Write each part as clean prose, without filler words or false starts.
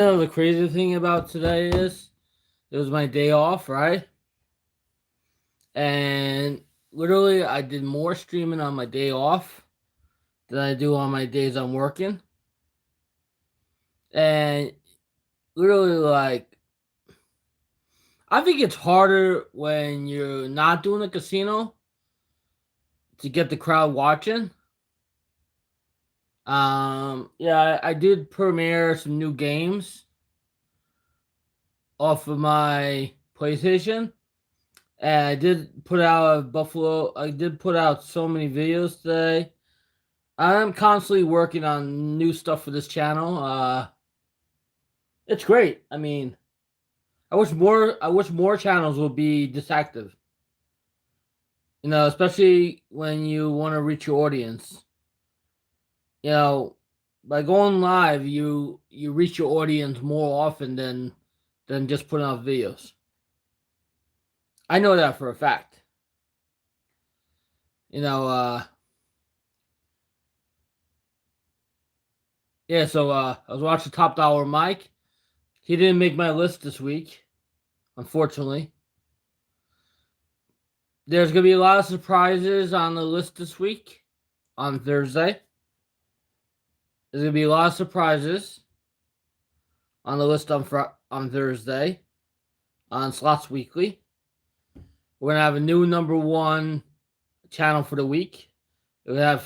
The crazy thing about today is it was my day off, right? And literally, I did more streaming on my day off than I do on my days I'm working. And literally, I think it's harder when you're not doing a casino to get the crowd watching. Yeah, I did premiere some new games off of my PlayStation. And I did put out a Buffalo. I did put out so many videos today. I'm constantly working on new stuff for this channel. It's great. I mean, I wish more channels would be this active. Especially when you want to reach your audience. You know, by going live, you reach your audience more often than just putting out videos. I know that for a fact. You know, yeah. So I was watching Top Dollar Mike. He didn't make my list this week, unfortunately. There's gonna be a lot of surprises on the list this week on Thursday. There's gonna be a lot of surprises on the list on Thursday on Slots Weekly. We're gonna have a new number one channel for the week. We're gonna have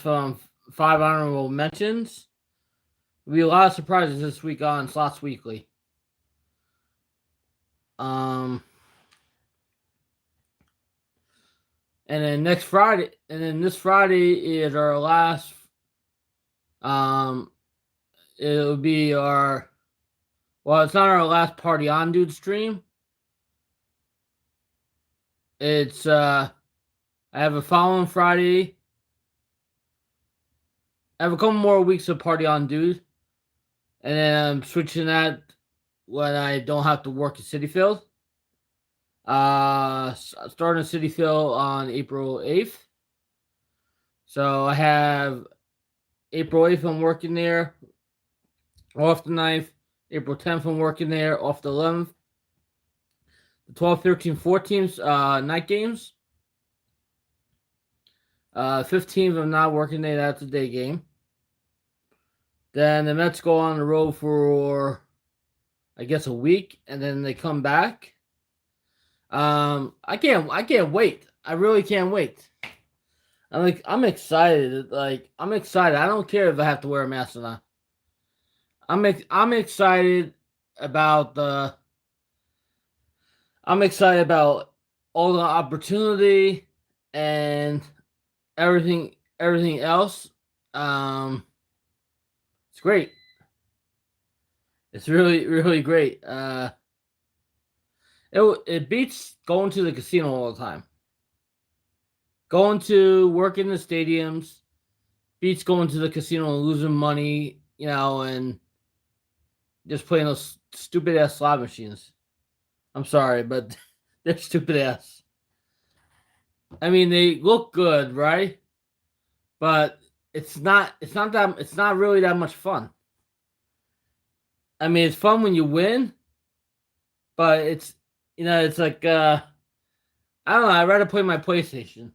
five honorable mentions. There'll be a lot of surprises this week on Slots Weekly. Um, and then this Friday is our last. It'll be our. Well, it's not our last Party On Dude stream. It's I have a following Friday. I have a couple more weeks of Party On Dude, and then I'm switching that when I don't have to work at City Field. Starting at City Field on April 8th. So I have April 8th. I'm working there. Off the 9th. April 10th. I'm working there. Off the 11th. The 12th, 13th, 14th night games. 15th, I'm not working there. That's a day game. Then the Mets go on the road for, I guess, a week, and then they come back. I can't wait. I really can't wait. I'm excited. I'm excited. I don't care if I have to wear a mask or not. I'm excited about the. I'm excited about all the opportunity and everything else. It's great. It's really great. It beats going to the casino all the time. Going to work in the stadiums beats going to the casino and losing money, and just playing those stupid ass slot machines. I'm sorry, but they're stupid ass. I mean, they look good, right? But it's not really that much fun. I mean, it's fun when you win, but it's like I don't know. I'd rather play my PlayStation.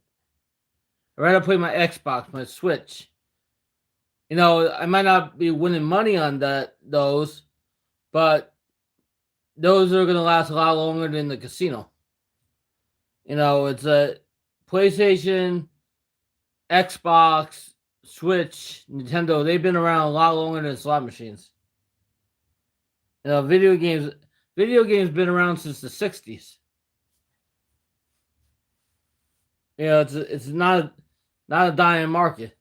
I'd rather play my Xbox, my Switch. I might not be winning money on those, but those are gonna last a lot longer than the casino. It's a PlayStation, Xbox, Switch, Nintendo. They've been around a lot longer than slot machines. Video games been around since the '60s. It's not a dying market.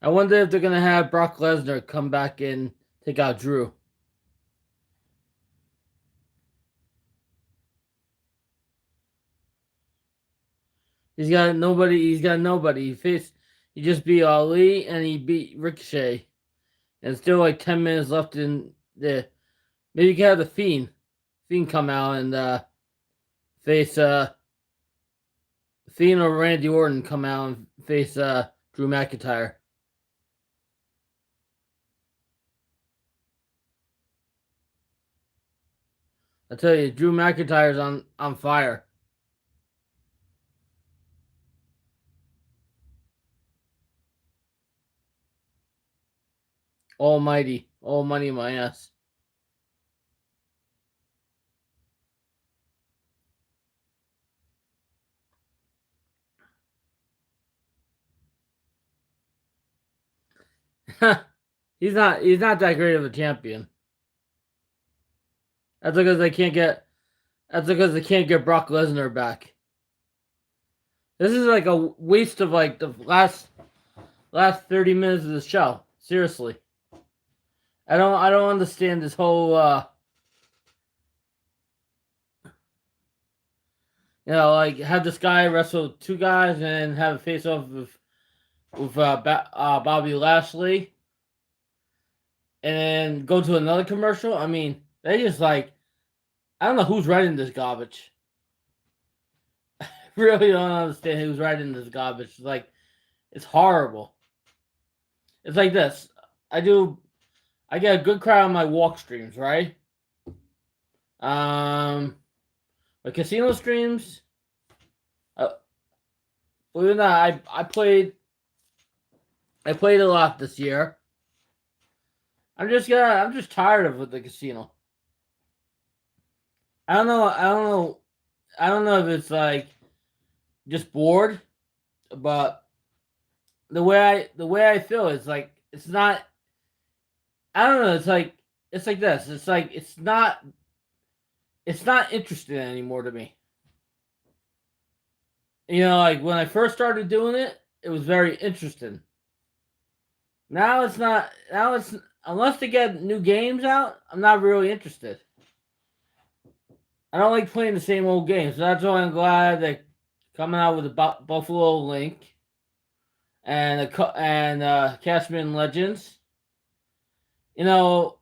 I wonder if they're gonna have Brock Lesnar come back and take out Drew. He's got nobody. He just beat Ali and he beat Ricochet. And still like 10 minutes left in the. Maybe you can have the Fiend come out and face Fiend or Randy Orton come out and face Drew McIntyre. I tell you, Drew McIntyre's on fire. Almighty, almighty my ass. He's not that great of a champion. That's because they can't get Brock Lesnar back. This is like a waste of like the last 30 minutes of the show. Seriously. I don't understand this whole like have this guy wrestle two guys and have a face off with Bobby Lashley and then go to another commercial. I mean, they just like I don't know who's writing this garbage. I really don't understand who's writing this garbage. It's like it's horrible. It's like this. I get a good crowd on my walk streams, right? My casino streams. Believe it or not, I played a lot this year. I'm just tired of the casino. I don't know if it's like just bored, but the way I feel is like it's not. I don't know. It's like this. It's like it's not interesting anymore to me. Like when I first started doing it, it was very interesting. Now it's not. Now it's unless they get new games out, I'm not really interested. I don't like playing the same old games. So that's why I'm glad they're coming out with a Buffalo Link and Cashman Legends. Believe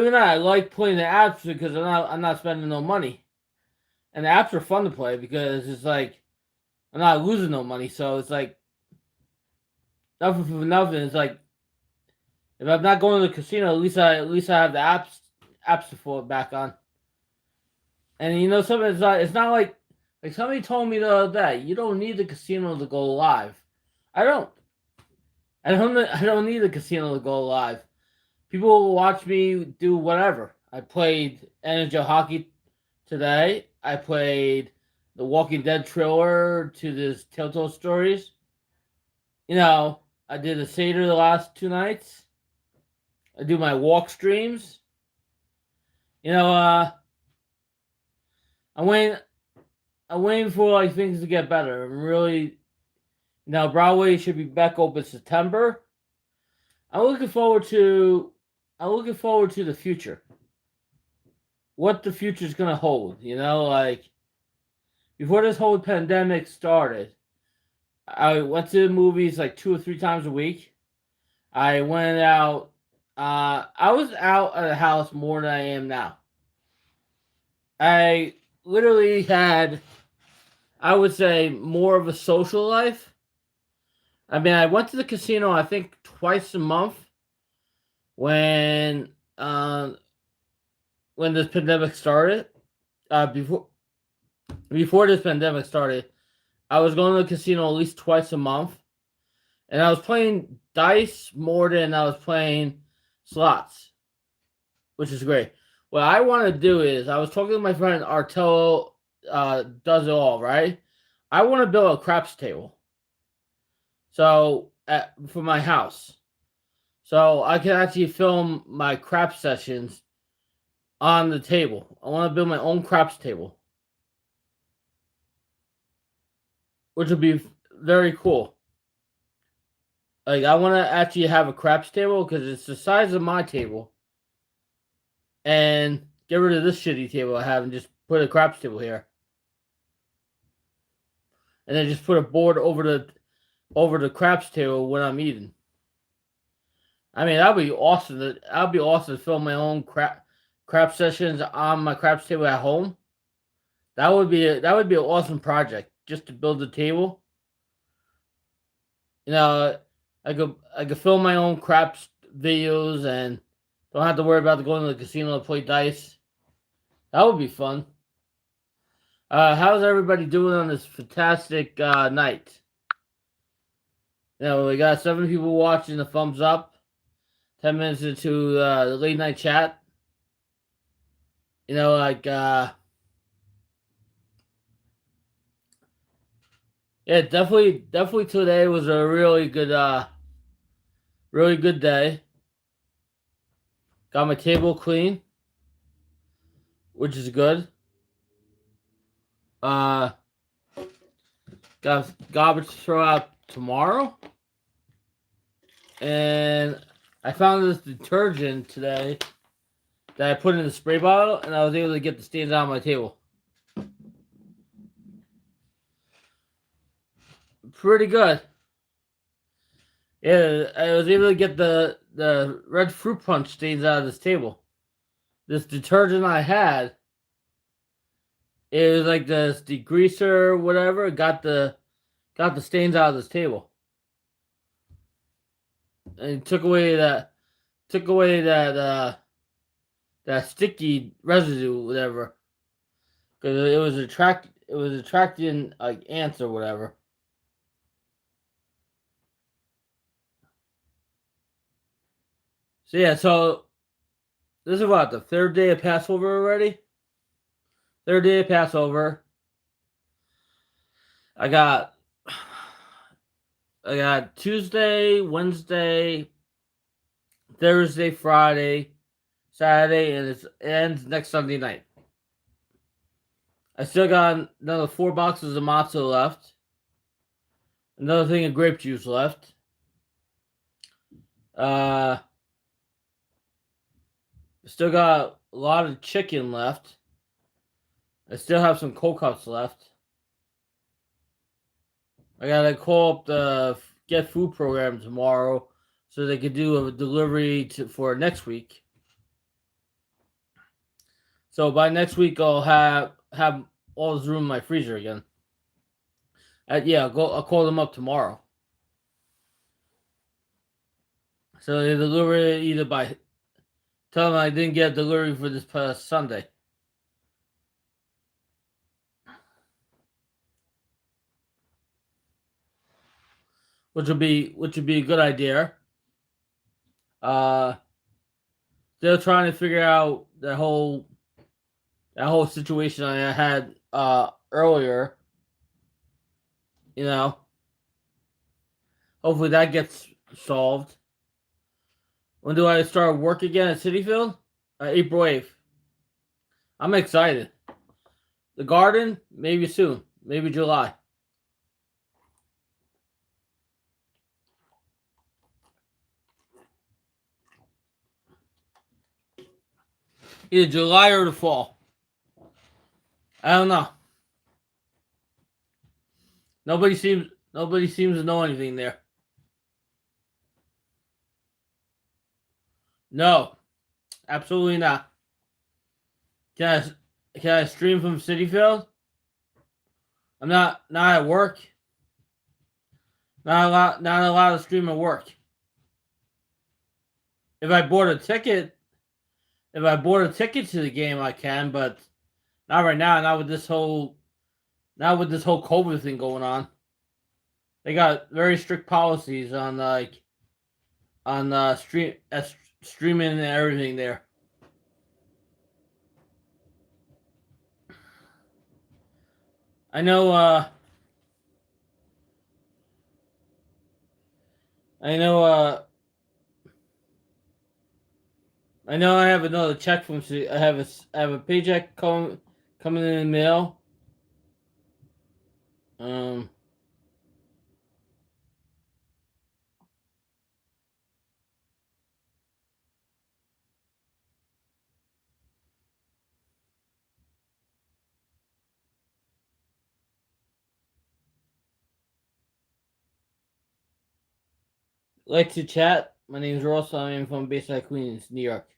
it or not, I like playing the apps because I'm not spending no money, and the apps are fun to play because it's like I'm not losing no money. So it's like nothing for nothing. It's like if I'm not going to the casino, at least I have the apps to fall back on. And something it's not like somebody told me the other day, you don't need the casino to go live. I don't. I don't need the casino to go live. People will watch me do whatever. I played NHL hockey today. I played the Walking Dead trailer to this Telltale Stories. I did a Seder the last 2 nights. I do my walk streams. I'm waiting for like things to get better. I'm really Broadway should be back open September. I'm looking forward to the future. What the future is gonna hold, like before this whole pandemic started, I went to the movies like 2 or 3 times a week. I went out. I was out of the house more than I am now. I literally had, I would say, more of a social life. I mean, I went to the casino, I think, twice a month when this pandemic started. Before this pandemic started, I was going to the casino at least twice a month, and I was playing dice more than I was playing slots, which is great. What I want to do is, I was talking to my friend Artello, does it all, right? I want to build a craps table. So, for my house. So I can actually film my craps sessions on the table. I want to build my own craps table, which would be very cool. Like, I want to actually have a craps table because it's the size of my table. And get rid of this shitty table I have and just put a craps table here. And then just put a board over the craps table when I'm eating. I mean, that'd be awesome. That'd be awesome to film my own crap sessions on my craps table at home. That would be an awesome project just to build the table. I could film my own craps videos and don't have to worry about going to the casino to play dice. That would be fun. How's everybody doing on this fantastic night? We got 7 people watching the thumbs up. 10 minutes into the late night chat. Yeah, definitely today was a really good day. Got my table clean, which is good. Got garbage to throw out tomorrow. And I found this detergent today that I put in the spray bottle, and I was able to get the stains out of my table. Pretty good. Yeah, I was able to get the red fruit punch stains out of this table. This detergent I had, it was like this degreaser, whatever. Got the stains out of this table, and took away that that sticky residue, whatever. Because it was attracting like ants or whatever. So yeah, so this is what, the third day of Passover already. Third day of Passover. I got Tuesday, Wednesday, Thursday, Friday, Saturday, and it ends next Sunday night. I still got another 4 boxes of matzah left. Another thing of grape juice left. Still got a lot of chicken left. I still have some cold cuts left. I gotta call up the Get Food program tomorrow so they could do a delivery for next week. So by next week, I'll have all this room in my freezer again. I'll call them up tomorrow. So they deliver it either by, tell them I didn't get a delivery for this past Sunday. Which would be a good idea. Still trying to figure out that whole situation I had earlier. Hopefully that gets solved. When do I start work again at Citi Field? April 8th. I'm excited. The Garden, maybe soon. Maybe July. Either July or the fall. I don't know. Nobody seems to know anything there. No, absolutely not. Can I stream from Citi Field? I'm not at work. Not allowed to stream at work. If I bought a ticket to the game, I can, but not right now. Not with this whole COVID thing going on. They got very strict policies on streaming and everything there. I know. I have another check from. I have a paycheck coming in the mail. Like to chat. My name is Ross. I'm from Bayside, Queens, New York.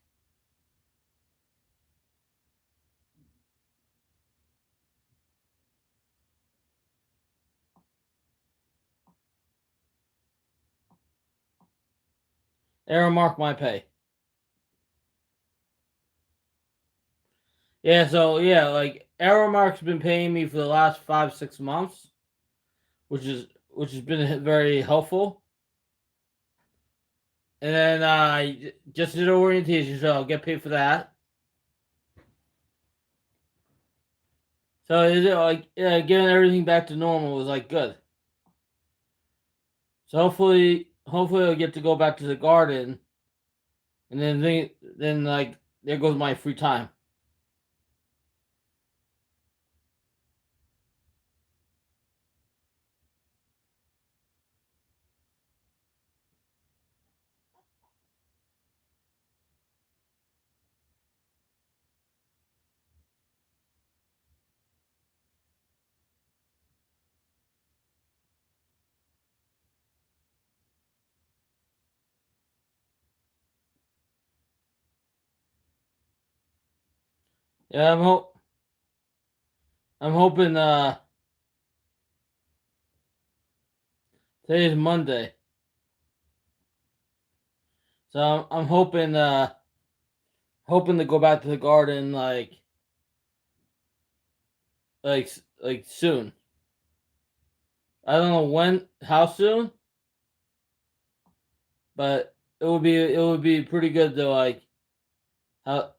Aaron Mark my pay. Yeah, so yeah, like Aramark's been paying me for the last 5-6 months, which has been very helpful. And then I just did orientation, so I'll get paid for that. So is it like getting everything back to normal was like good. So hopefully I'll get to go back to the garden, and then like there goes my free time. Yeah, I'm hoping today's Monday, so I'm hoping to go back to the garden like soon. I don't know when, how soon, but it would be pretty good to like how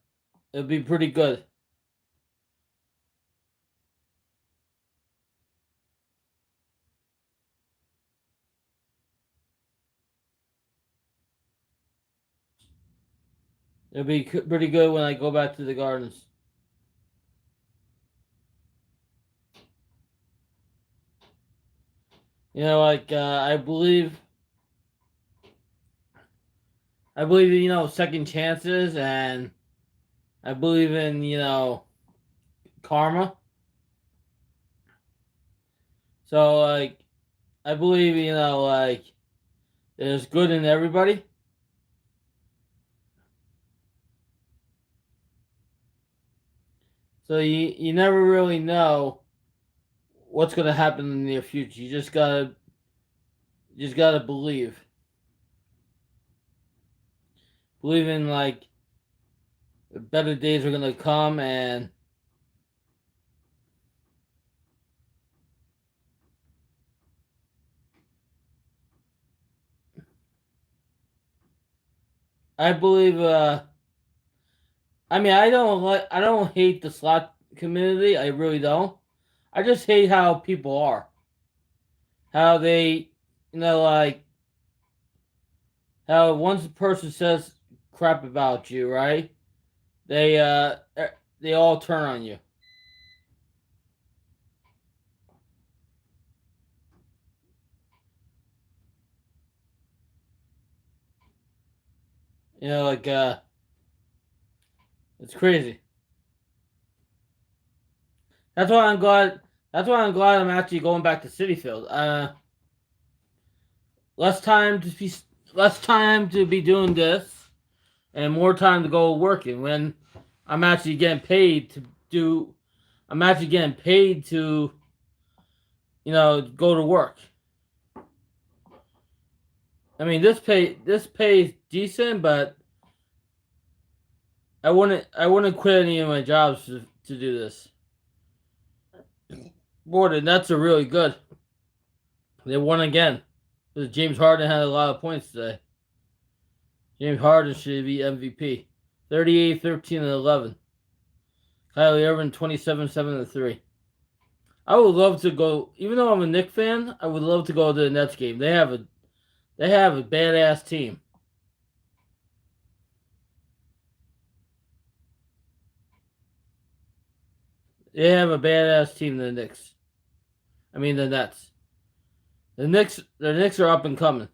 it'd be pretty good. It'll be pretty good when I go back to the gardens. Like I believe in second chances, and I believe in karma. So like I believe like there's good in everybody. So you never really know what's gonna happen in the near future. You just gotta believe in like better days are gonna come, and I believe. I mean, I don't hate the slot community. I really don't. I just hate how people are. How they, like how once a person says crap about you, right? They all turn on you. Like it's crazy. That's why I'm glad. That's why I'm glad I'm actually going back to City Field. Less time to be less time to be doing this, and more time to go working. When I'm actually getting paid to do, I'm actually getting paid to go to work. I mean, this pay is decent, but I wouldn't quit any of my jobs to do this. Boy, the Nets are really good. They won again. James Harden had a lot of points today. James Harden should be MVP. 38, 13, and 11. Kylie Irving 27, 7, and 3. I would love to go, even though I'm a Knicks fan, I would love to go to the Nets game. They have a badass team. They have a badass team, the Knicks. I mean the Nets. The Knicks are up and coming.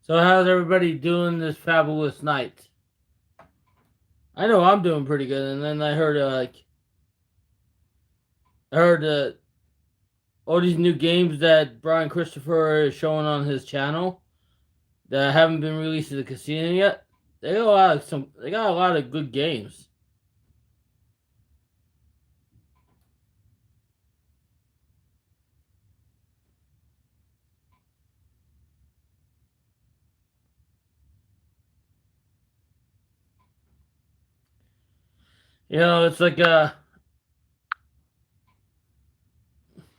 So how's everybody doing this fabulous night? I know I'm doing pretty good, and then I heard all these new games that Brian Christopher is showing on his channel that haven't been released to the casino yet. They got a lot of good games. You know, it's like it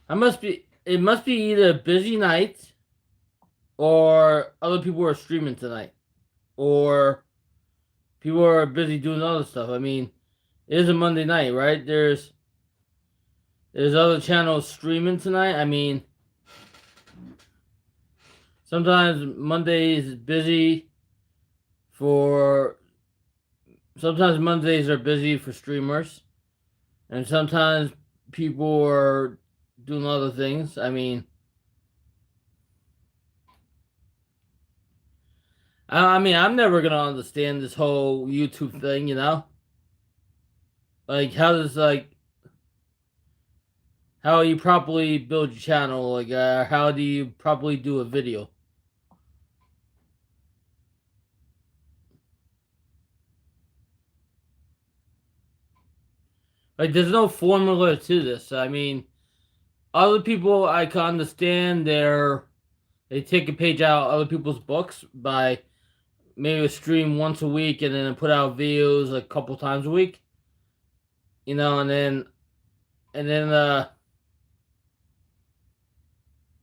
must be either a busy night or other people are streaming tonight or people are busy doing other stuff. I mean, it is a Monday night, right? There's other channels streaming tonight. I mean, sometimes Mondays is busy for sometimes Mondays are busy for streamers, and sometimes people are doing other things. I mean, I'm never gonna understand this whole YouTube thing. You know, like how you properly build your channel? Like, how do you properly do a video? Like, there's no formula to this. I mean, other people I can understand they take a page out of other people's books by maybe stream once a week and then put out videos a couple times a week. You know, and then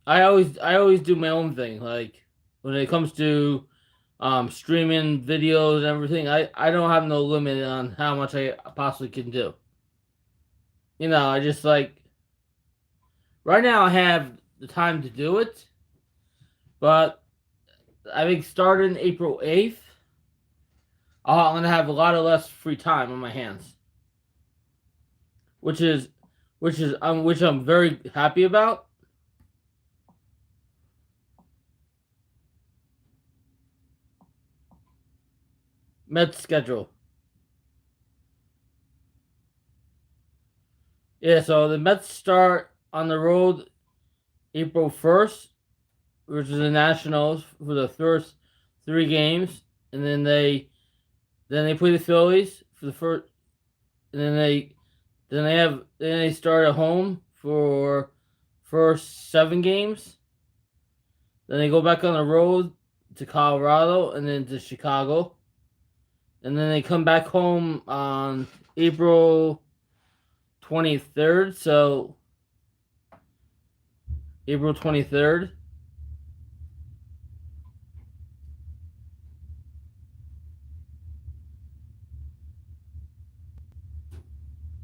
I always do my own thing. Like when it comes to streaming videos and everything, I don't have no limit on how much I possibly can do. You know, I just like right now I have the time to do it, but I think starting April 8th, I'm gonna have a lot of less free time on my hands, which is which I'm very happy about. Mets schedule. Yeah, so the Mets start on the road April 1st, which is the Nationals for the first 3 games, and then they play the Phillies for the first, and then they start at home for first 7 games. Then they go back on the road to Colorado and then to Chicago, and then they come back home on April 23rd. So April 23rd.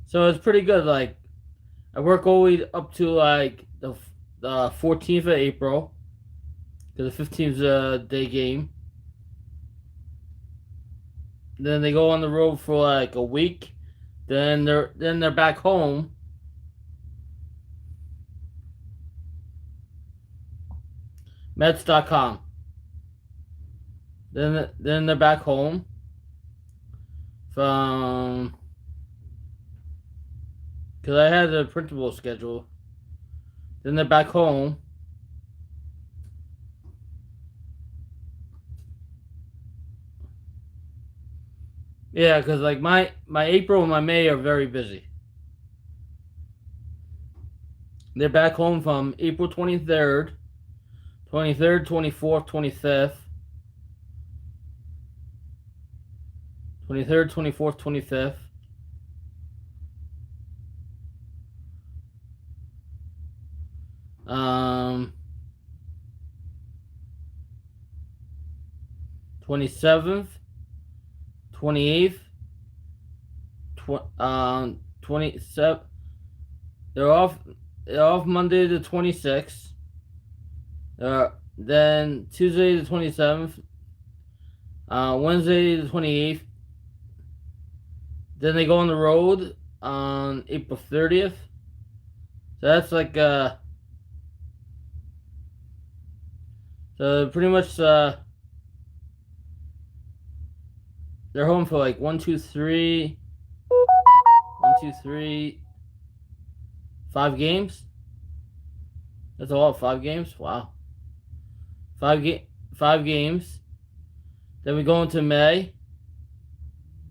So it's pretty good. Like I work all the way up to like the 14th of April, because the 15th is a day game. Then they go on the road for like a week. Then they're back home. Mets.com. Then they're back home from because I had a printable schedule. Then they're back home. Yeah, because like my April and my May are very busy. They're back home from April 23rd, 24th, 25th. 23rd, 24th, 25th. Um, 27th, 28th, 27th. They're off. They're off Monday the 26th. Then Tuesday the 27th. Wednesday the 28th. Then they go on the road on April 30th. So that's like so pretty much they're home for like 1, 2, 3, 1, 2, 3, 5 games. That's all. 5 games. Wow. 5 games. Then we go into May.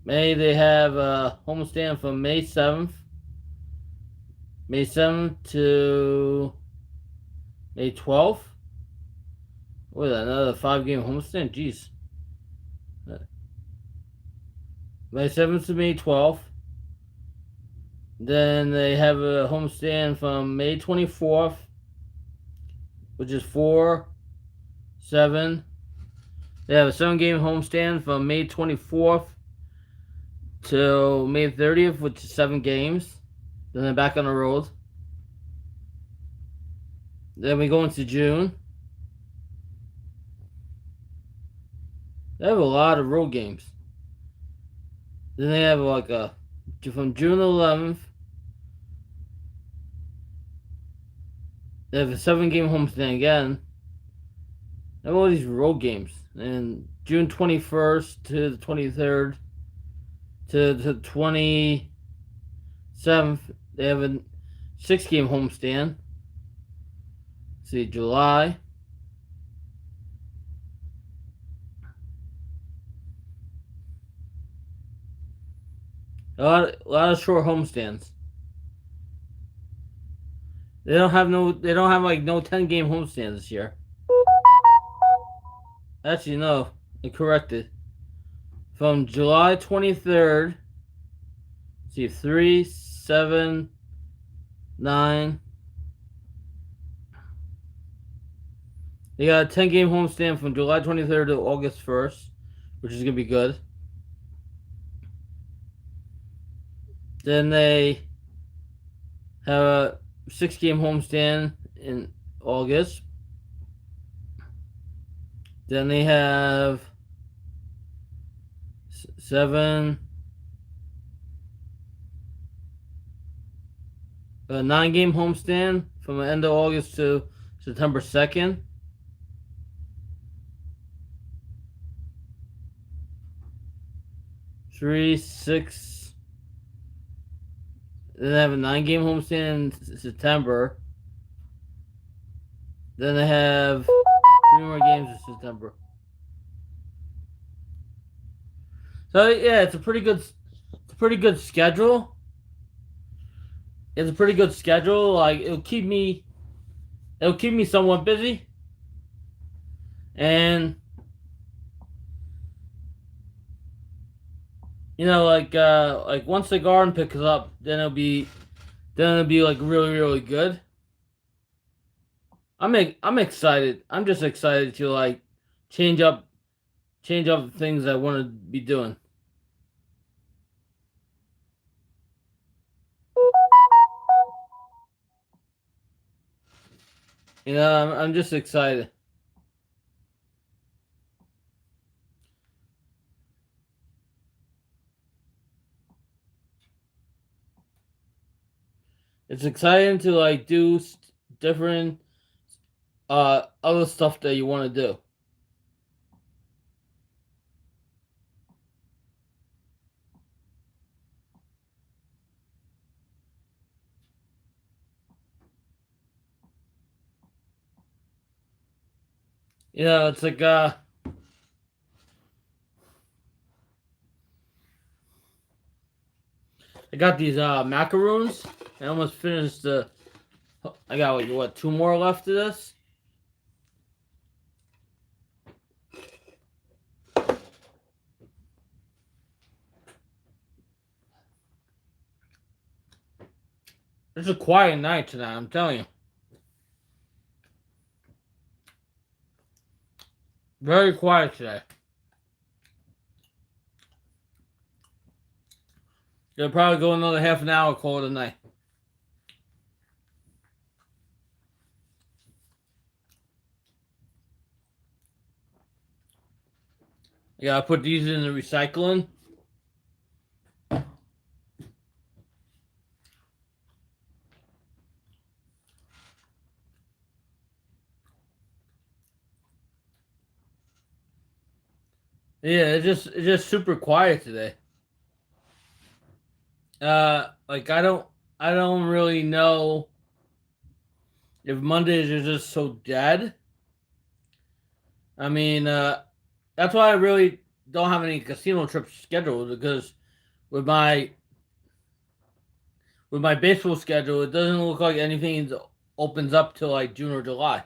May they have a homestand from May 7th. May 7th to May 12th. What is that? Another 5 game homestand? Jeez. May 7th to May 12th. Then they have a homestand from May 24th, which is 4, 7. They have a 7 game homestand from May 24th till May 30th, which is 7 games. Then they're back on the road. Then we go into June. They have a lot of road games. Then they have like from June 11th. They have a 7 game homestand again. They have all these road games. And June 21st to the 23rd to the 27th, they have a 6 game homestand. Let's see, July. A lot of short homestands. They don't have no 10 game homestands this year. Actually, no, I corrected. From July 23rd, see 3, 7, 9. They got a 10 game homestand from July 23rd to August 1st, which is gonna be good. Then they have a 6 game homestand in August. Then they have 7, a 9 game homestand from the end of August to September 2nd. Three, 6. Then they have a 9 game homestand in September. Then they have 3 more games in September. So yeah, it's a pretty good schedule. It's a pretty good schedule. Like it'll keep me somewhat busy. And like once the garden picks up, then it'll be like really, really good. I'm excited. I'm just excited to like change up things I want to be doing. I'm just excited. It's exciting to like do different other stuff that you want to do. It's like I got these macaroons. I almost finished I got what 2 more left of this. It's a quiet night tonight, I'm telling you. Very quiet today. They'll probably go another half an hour, call it a night. Yeah, I put these in the recycling. Yeah, it's just super quiet today. Like I don't really know. if Mondays are just so dead. I mean, that's why I really don't have any casino trips scheduled because with my with my baseball schedule, it doesn't look like anything opens up till like June or July.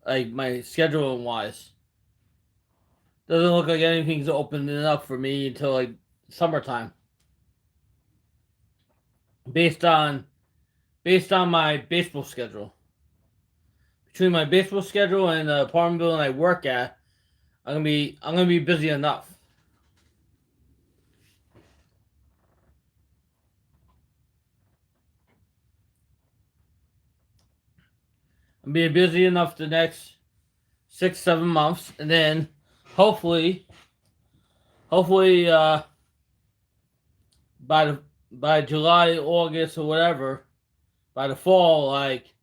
Like my scheduling wise, doesn't look like anything's opening up for me until like summertime. Based on based on my baseball schedule. Between my baseball schedule and the apartment building I work at, I'm gonna be busy enough. I'm being busy enough the next 6 7 months, and then hopefully, hopefully by the by July, August, or whatever, by the fall, like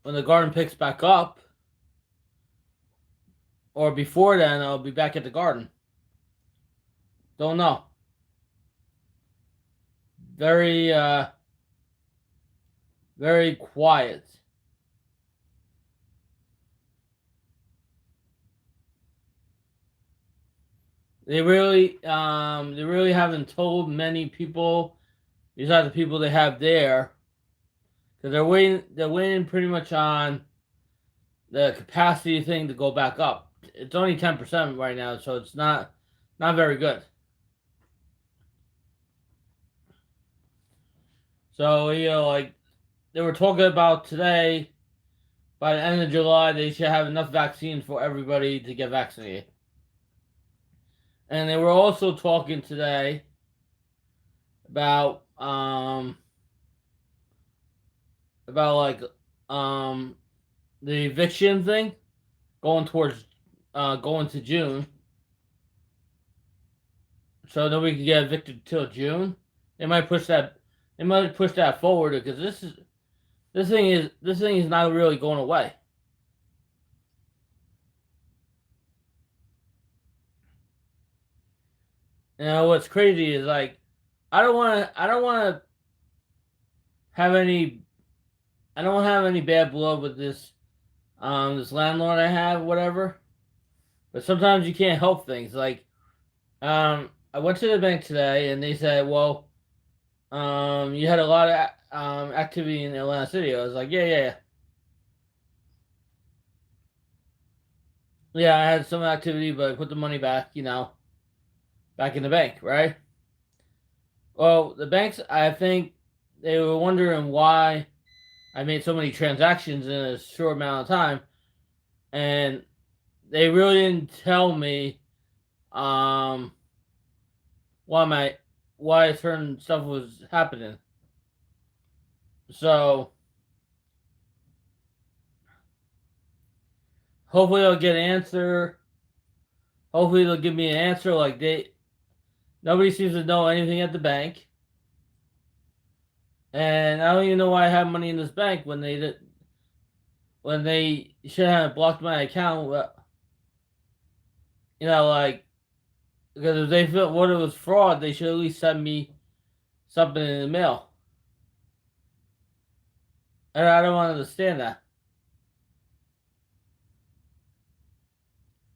when the garden picks back up, or before then, I'll be back at the garden. Don't know. Very very quiet. They really haven't told many people besides the people they have there because they're waiting pretty much on the capacity thing to go back up. It's only 10% right now, so it's not very good. So like they were talking about today, by the end of July, they should have enough vaccines for everybody to get vaccinated. And they were also talking today about like the eviction thing going towards going to June, so nobody can get evicted till June. They might push that. They might push that forward because this thing is not really going away. You know what's crazy is like I don't want to have any I don't have any bad blood with this landlord I have, whatever. But sometimes you can't help things. Like I went to the bank today and they said, well, you had a lot of activity in Atlanta City. I was like, yeah, yeah, yeah. Yeah, I had some activity, but I put the money back, back in the bank, right? Well, the banks, I think they were wondering why I made so many transactions in a short amount of time, and they really didn't tell me um, why why certain stuff was happening. So hopefully I'll get an answer. Hopefully they'll give me an answer. Like nobody seems to know anything at the bank, and I don't even know why I have money in this bank when they should have blocked my account. Like because if they felt what it was fraud, they should at least send me something in the mail. And I don't understand that.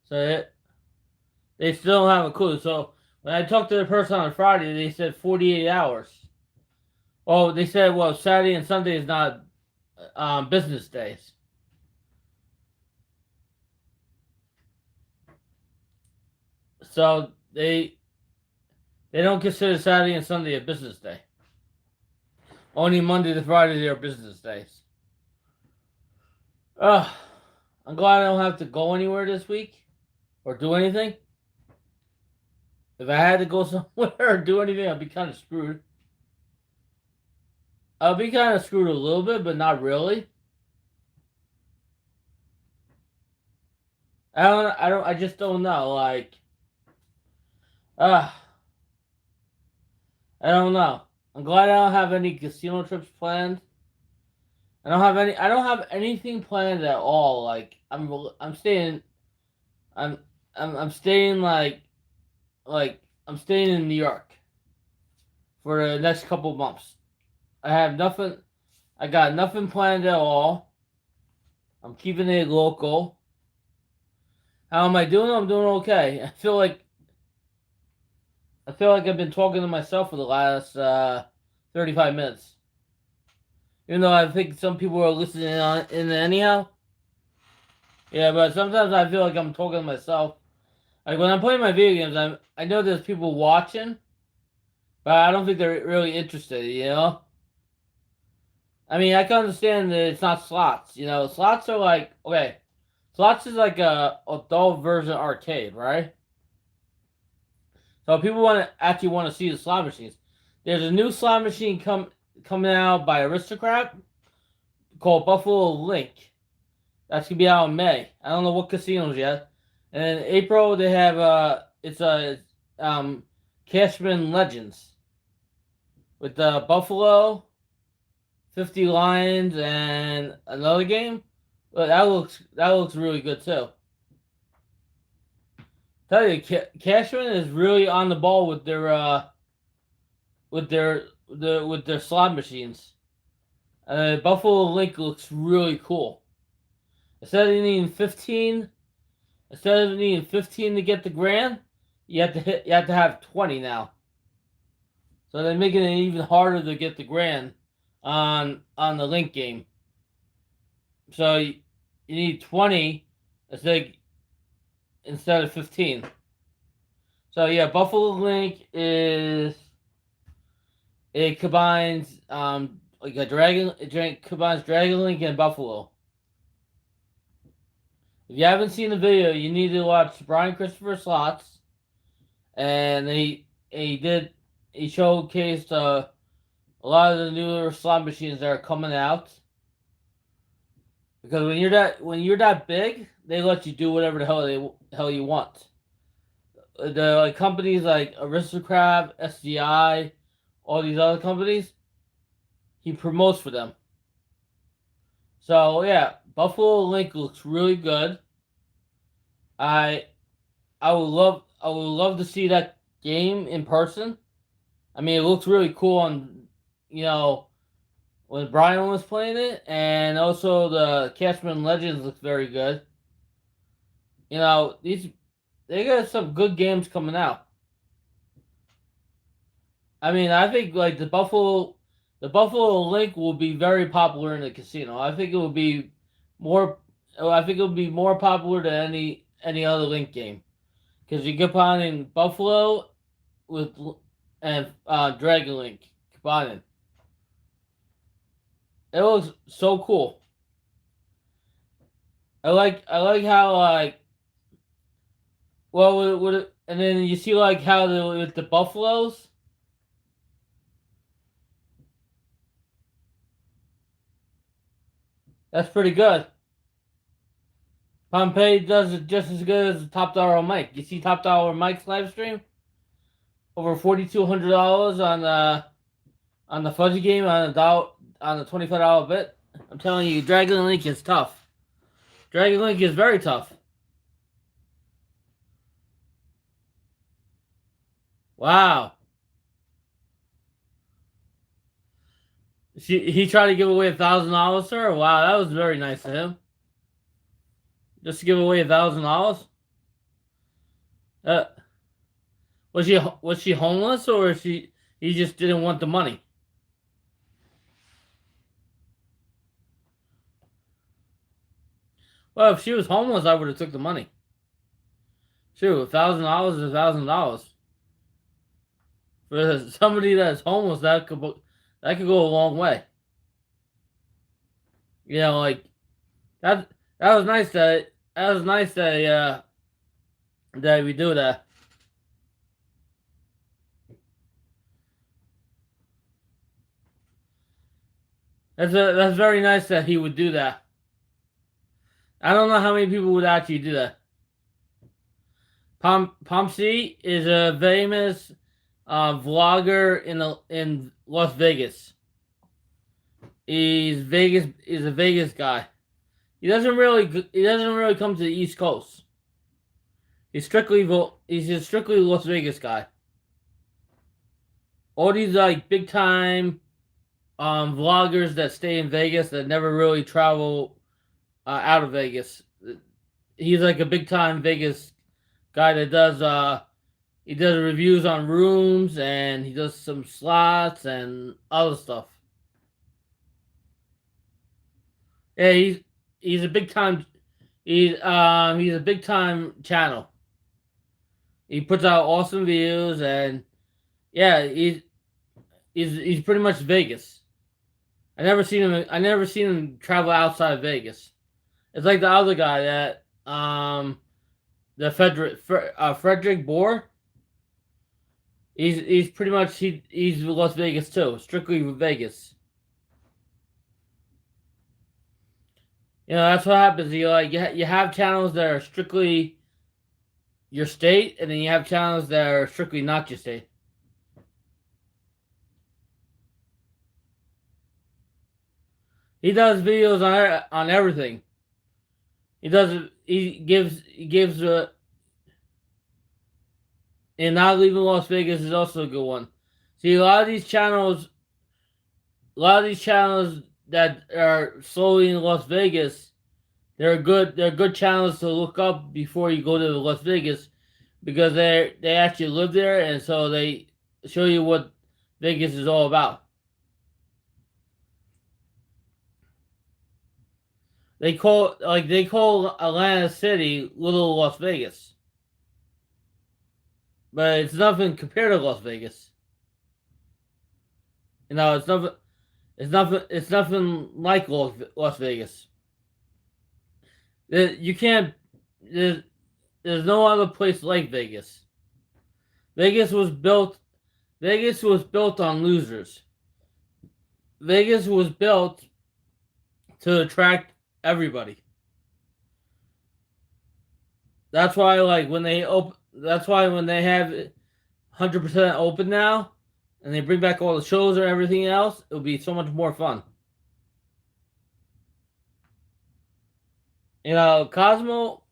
So they still don't have a clue. So when I talked to the person on Friday, they said 48 hours. Oh, they said, well, Saturday and Sunday is not business days. So they don't consider Saturday and Sunday a business day. Only Monday to Friday are business days. I'm glad I don't have to go anywhere this week or do anything. If I had to go somewhere or do anything, I'd be kind of screwed. I'll be kind of screwed a little bit, but not really. I just don't know. Like, uh, I don't know. I'm glad I don't have any casino trips planned. I don't have anything planned at all. Like, I'm staying, I'm, I'm staying I'm staying in New York for the next couple months. I have nothing. I got nothing planned at all. I'm keeping it local. How am I doing? I'm doing okay. I feel like I've been talking to myself for the last 35 minutes. Even though I think some people are listening on in anyhow. Yeah, but sometimes I feel like I'm talking to myself. Like when I'm playing my video games, I know there's people watching, but I don't think they're really interested. You know. I mean, I can understand that it's not slots. You know, slots are like okay, slots is like a adult version arcade, right? So people actually want to see the slot machines. There's a new slot machine coming out by Aristocrat called Buffalo Link. That's gonna be out in May. I don't know what casinos yet. And in April they have it's a Cashman Legends with Buffalo, 50 Lions, and another game. But that looks really good too. Tell you, Cashman is really on the ball with their slot machines. Buffalo Link looks really cool. Instead of needing 15, to get the grand, you have to have 20 now. So they're making it even harder to get the grand on the Link game. So you need 20 instead of 15. So yeah, Buffalo Link it combines like it combines Dragon Link and Buffalo. If you haven't seen the video, you need to watch Brian Christopher Slots, and he showcased a lot of the newer slot machines that are coming out. Because when you're that big, they let you do whatever the hell you want. The companies like Aristocrat, SDI, all these other companies, he promotes for them. So yeah, Buffalo Link looks really good. I I would love to see that game in person. I mean, it looks really cool on when Brian was playing it, and also the Cashman Legends looks very good. They got some good games coming out. I mean, I think like the Buffalo Link will be very popular in the casino. I think it will be more. I think it will be more popular than any other Link game because you combining Buffalo with and Dragon Link combining. It looks so cool. I like how and then you see like how with the buffaloes. That's pretty good. Pompeii does it just as good as Top Dollar Mike. You see Top Dollar Mike's live stream? Over $4,200 on the fuzzy game on the $25 bet. I'm telling you, Dragon Link is tough. Dragon Link is very tough. Wow. He tried to give away $1,000, sir. Wow, that was very nice of him. Just to give away $1,000. Uh, was she homeless or he just didn't want the money? Well, if she was homeless, I would have took the money. Shoot, $1,000 is $1,000. For somebody that's homeless, that could go a long way. Like that was nice that we do that. That's very nice that he would do that. I don't know how many people would actually do that. Pomsey is a famous vlogger in Las Vegas. He's a Vegas guy. He doesn't really come to the East Coast. He's a strictly Las Vegas guy. All these like big time vloggers that stay in Vegas that never really travel out of Vegas. He's like a big time Vegas guy that does he does reviews on rooms and he does some slots and other stuff. Yeah, he's a big time he's a big time channel. He puts out awesome videos and yeah, he's pretty much Vegas. I never seen him travel outside of Vegas. It's like the other guy that the Frederick Bohr. He's pretty much he's Las Vegas too, strictly Vegas. You know that's what happens. You have channels that are strictly your state, and then you have channels that are strictly not your state. He does videos on everything. He does. He gives and not leaving Las Vegas is also a good one. See, a lot of these channels that are solely in Las Vegas, they're good channels to look up before you go to Las Vegas because they actually live there and so they show you what Vegas is all about. They call Atlanta City Little Las Vegas, but it's nothing compared to Las Vegas. You know, it's nothing like Las Vegas. You can't. There's no other place like Vegas. Vegas was built. Vegas was built on losers. Vegas was built to attract everybody. That's why, like when they open, that's why when they have 100% open now, and they bring back all the shows and everything else, it'll be so much more fun. You know, Cosmo.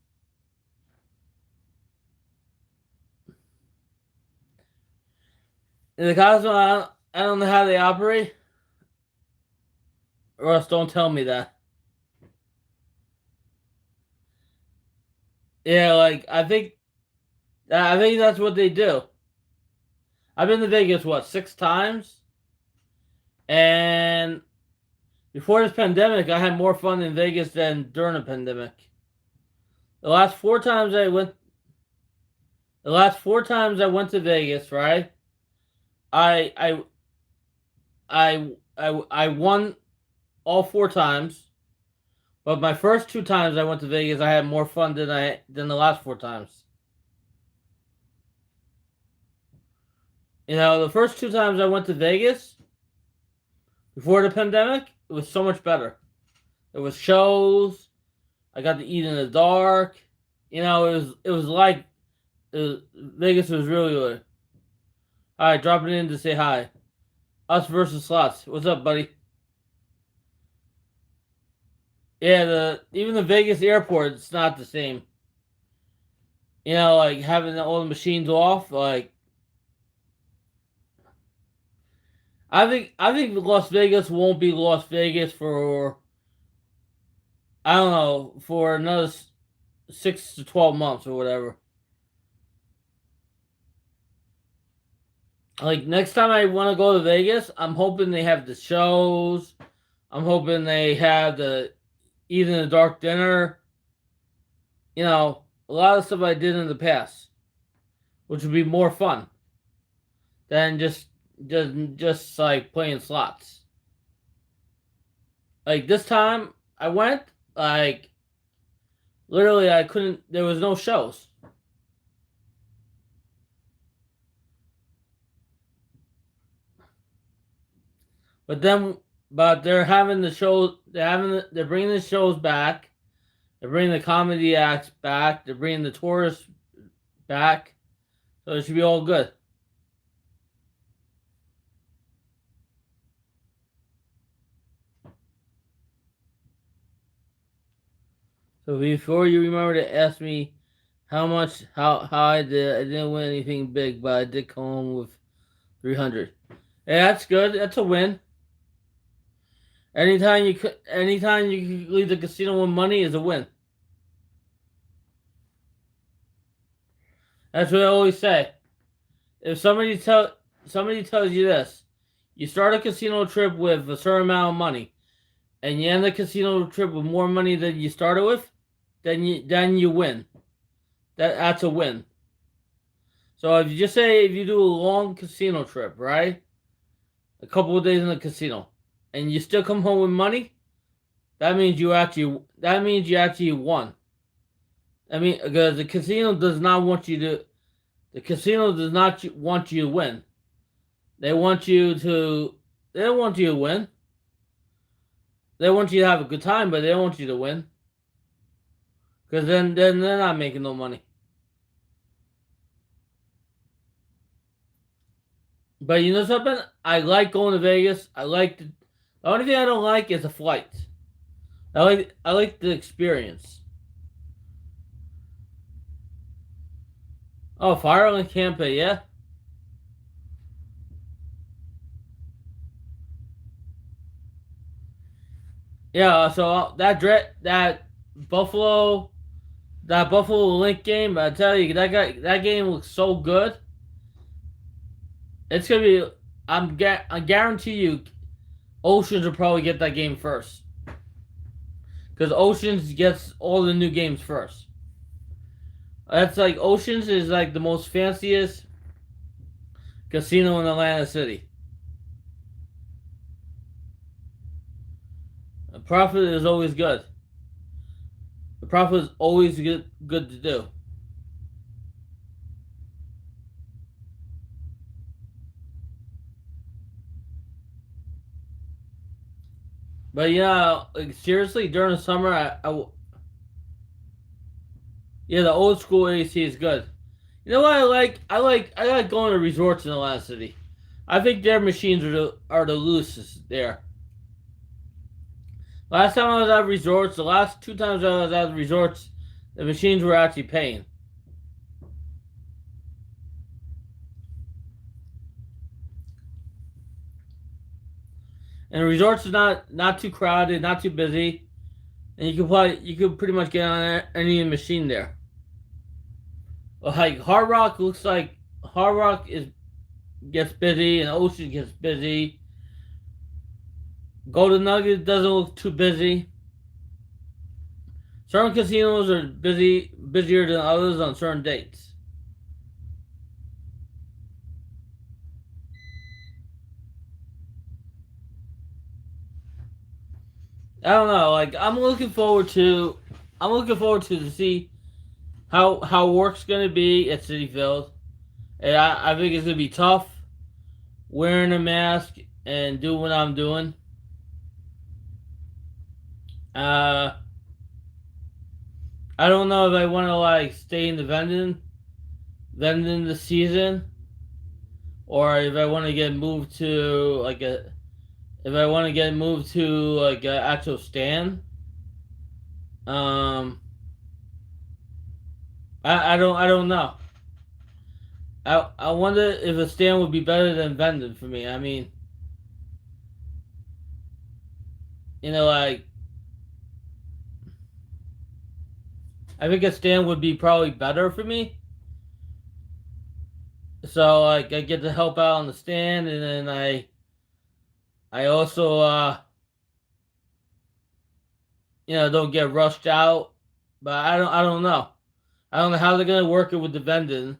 In the Cosmo, I don't know how they operate. Russ, don't tell me that. Yeah, like I think that's what they do. I've been to Vegas what 6 times, and before this pandemic, I had more fun in Vegas than during the pandemic. The last four times I went, the last 4 times I went to Vegas, right? I I I won all 4 times, but my first 2 times I went to Vegas, I had more fun than the last 4 times. You know, the first 2 times I went to Vegas before the pandemic, it was so much better. There was shows. I got to eat in the dark. You know, it was like Vegas was really good. All right, dropping in to say hi. Us versus slots. What's up, buddy? Yeah, the even the Vegas airport, it's not the same. You know, like having all the machines off. Like I think Las Vegas won't be Las Vegas for I don't know for another 6 to 12 months or whatever. Like next time I want to go to Vegas, I'm hoping they have the shows. I'm hoping they have the eat in the dark dinner. You know, a lot of stuff I did in the past, which would be more fun than just like playing slots. Like this time I went, like literally I couldn't. There was no shows. But then, but they're having the show. They're bringing the shows back. They're bringing the comedy acts back. They're bringing the tourists back. So it should be all good. So before you remember to ask me how I didn't win anything big, but I did come home with 300. Yeah, that's good. That's a win. Anytime you leave the casino with money is a win. That's what I always say. If somebody tells you this, you start a casino trip with a certain amount of money, and you end the casino trip with more money than you started with, then you win. That's a win. So if you do a long casino trip, right? A couple of days in the casino, and you still come home with money, that means you actually won. I mean, because the casino does not want you to. The casino does not want you to win. They want you to. They don't want you to win. They want you to have a good time, but they don't want you to win. Because then they're not making no money. But you know something? I like going to Vegas. The only thing I don't like is the flight. I like the experience. Oh, Fire Island Camp, yeah. Yeah, so Buffalo that Buffalo Link game, I tell you, that game looks so good. It's gonna be. I guarantee you, Oceans will probably get that game first because Oceans gets all the new games first. That's like Oceans is like the most fanciest casino in Atlantic City. The profit is always good. The profit is always good to do. But yeah, like seriously, during the summer, yeah, the old school AC is good. You know what I like? I like going to resorts in Atlantic City. I think their machines are the loosest there. Last time I was at resorts, the last two times I was at resorts, the machines were actually paying. And the resorts is not too crowded, not too busy, and you could pretty much get on any machine there. Like Hard Rock is gets busy and Ocean gets busy. Golden Nugget doesn't look too busy. Certain casinos are busier than others on certain dates. I don't know. Like I'm looking forward to see how work's gonna be at City Field. And I think it's gonna be tough wearing a mask and doing what I'm doing. Uh, I don't know if I want to like stay in the vending the season, or if I want to get moved to like a if I want to get moved to like an actual stand. Um, I don't know. I wonder if a stand would be better than vending for me. I mean, like I think a stand would be probably better for me. So like I get to help out on the stand, and then I also don't get rushed out. But I don't know. I don't know how they're gonna work it with the vending.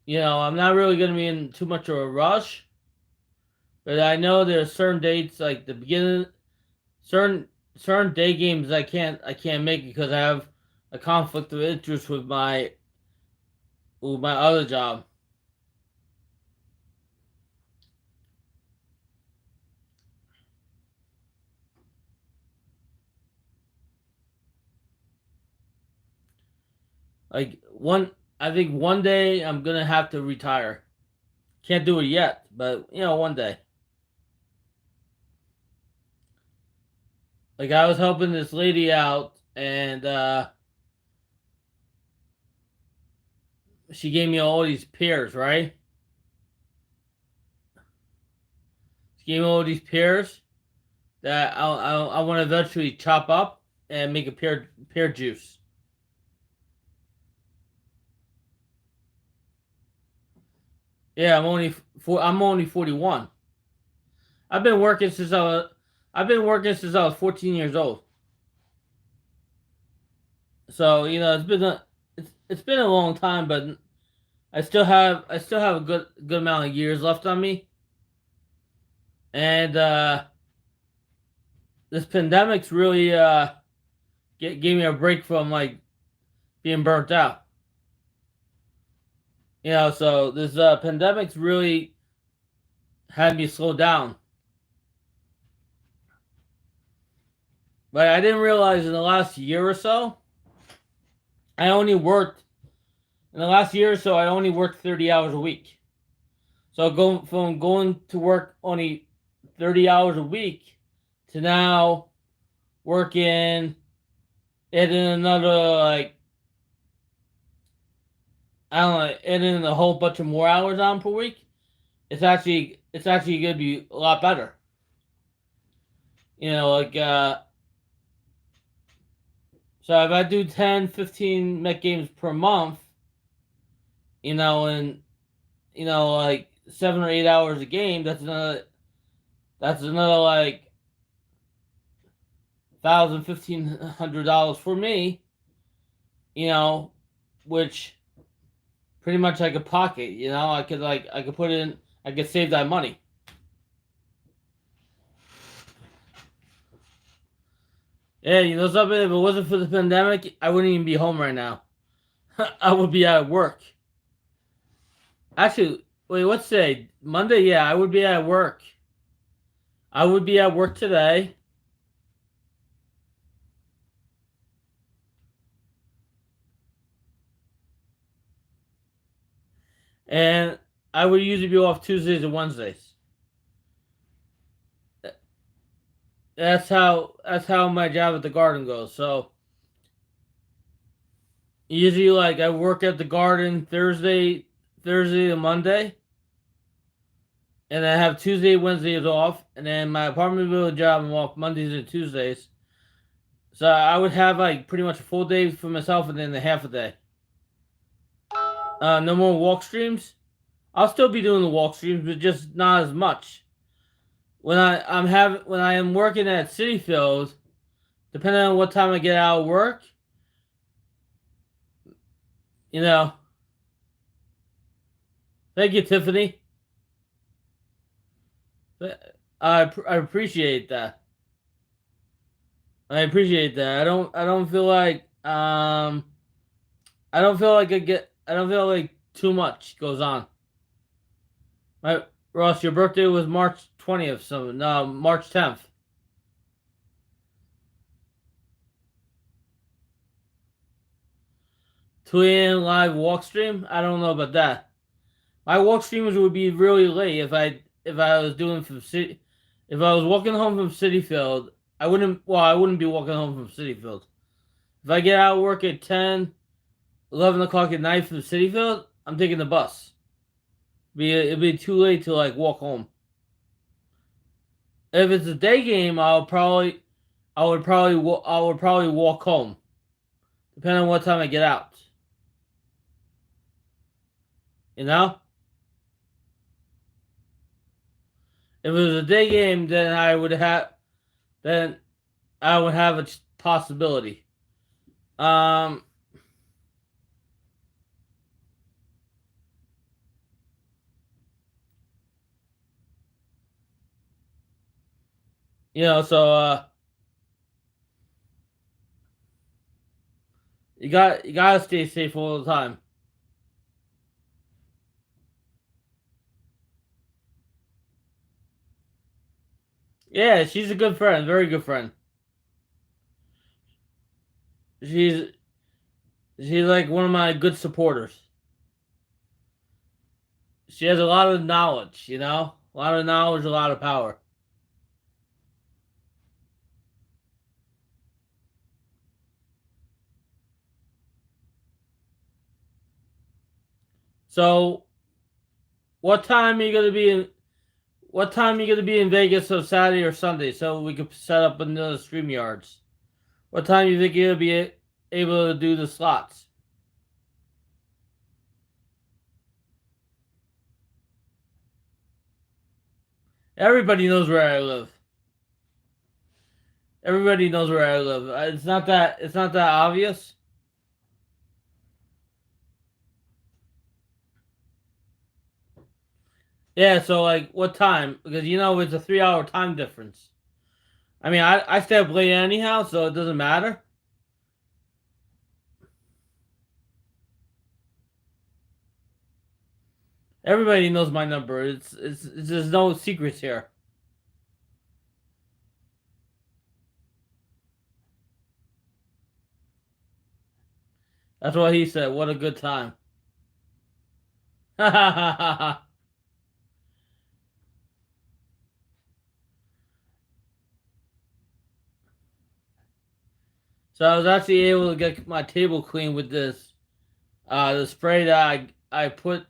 I'm not really gonna be in too much of a rush. But I know there's certain dates like the beginning, certain certain day games I can't make because I have a conflict of interest with my other job. Like I think one day I'm gonna have to retire. Can't do it yet, but one day. Like I was helping this lady out, and she gave me all these pears, right? She gave me all these pears, that I want to eventually chop up and make a pear juice. Yeah, I'm only 41. I've been working since I was I've been working since I was 14 years old. So it's been a long time, but I still have a good amount of years left on me. And this pandemic's really gave me a break from like being burnt out. So this pandemic's really had me slow down. But I didn't realize in the last year or so, I only worked in the last year or so I only worked 30 hours a week. So going from going to work only 30 hours a week to now working adding another like I don't know, adding a whole bunch of more hours on per week, it's actually gonna be a lot better. Like so if I do 10, 15 Met games per month, and like 7 or 8 hours a game, that's another like $1,000, $1,500 for me, you know, which pretty much I could pocket, I could put in I could save that money. Yeah, something, if it wasn't for the pandemic, I wouldn't even be home right now. I would be at work. Actually, wait, what's today? Monday? Yeah, I would be at work. I would be at work today. And I would usually be off Tuesdays and Wednesdays. That's how my job at the garden goes. So usually like I work at the garden Thursday to Monday, and I have Tuesday, Wednesdays off, and then my apartment building job I'm off Mondays and Tuesdays. So I would have like pretty much a full day for myself and then a half a day. No more walk streams. I'll still be doing the walk streams, but just not as much. When I am working at City Field, depending on what time I get out of work, you know. Thank you, Tiffany. I appreciate that. I appreciate that. I don't feel like I don't feel like too much goes on. My Ross, your birthday was March 20th, so no, March 10th. Two a.m. live walk stream. I don't know about that. My walk streams would be really late if I was doing from city. If I was walking home from City Field, I wouldn't be walking home from City Field. If I get out of work at 10, 11 o'clock at night from City Field, I'm taking the bus. It'd be too late to like walk home. If it's a day game, I would probably walk home, depending on what time I get out. You know, if it was a day game, then I would have a possibility. Um, so you gotta stay safe all the time. Yeah, she's a good friend, very good friend. She's she's like one of my good supporters. She has a lot of knowledge, a lot of knowledge, a lot of power. So, what time are you gonna be in? what time are you gonna be in Vegas on Saturday or Sunday so we could set up another StreamYards? What time do you think you'll be able to do the slots? Everybody knows where I live. Everybody knows where I live. It's not that obvious. Yeah, so like what time? Because it's a 3 hour time difference. I mean I stay up late anyhow, so it doesn't matter. Everybody knows my number. It's there's no secrets here. That's what he said. What a good time. So I was actually able to get my table clean with this the spray that I put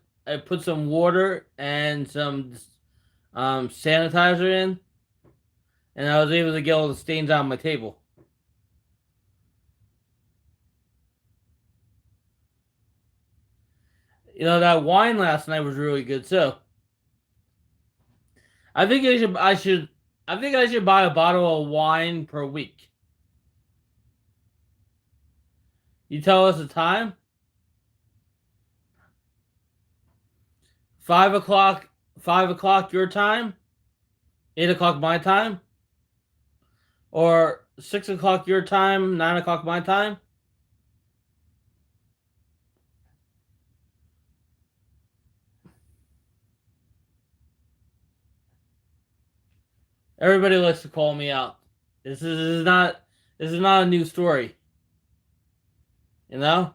some water and some sanitizer in, and I was able to get all the stains on my table. That wine last night was really good too. I think I should buy a bottle of wine per week. You tell us the time. 5 o'clock. 5 o'clock your time. 8 o'clock my time. Or 6 o'clock your time. 9 o'clock my time. Everybody likes to call me out. This is not a new story. You know?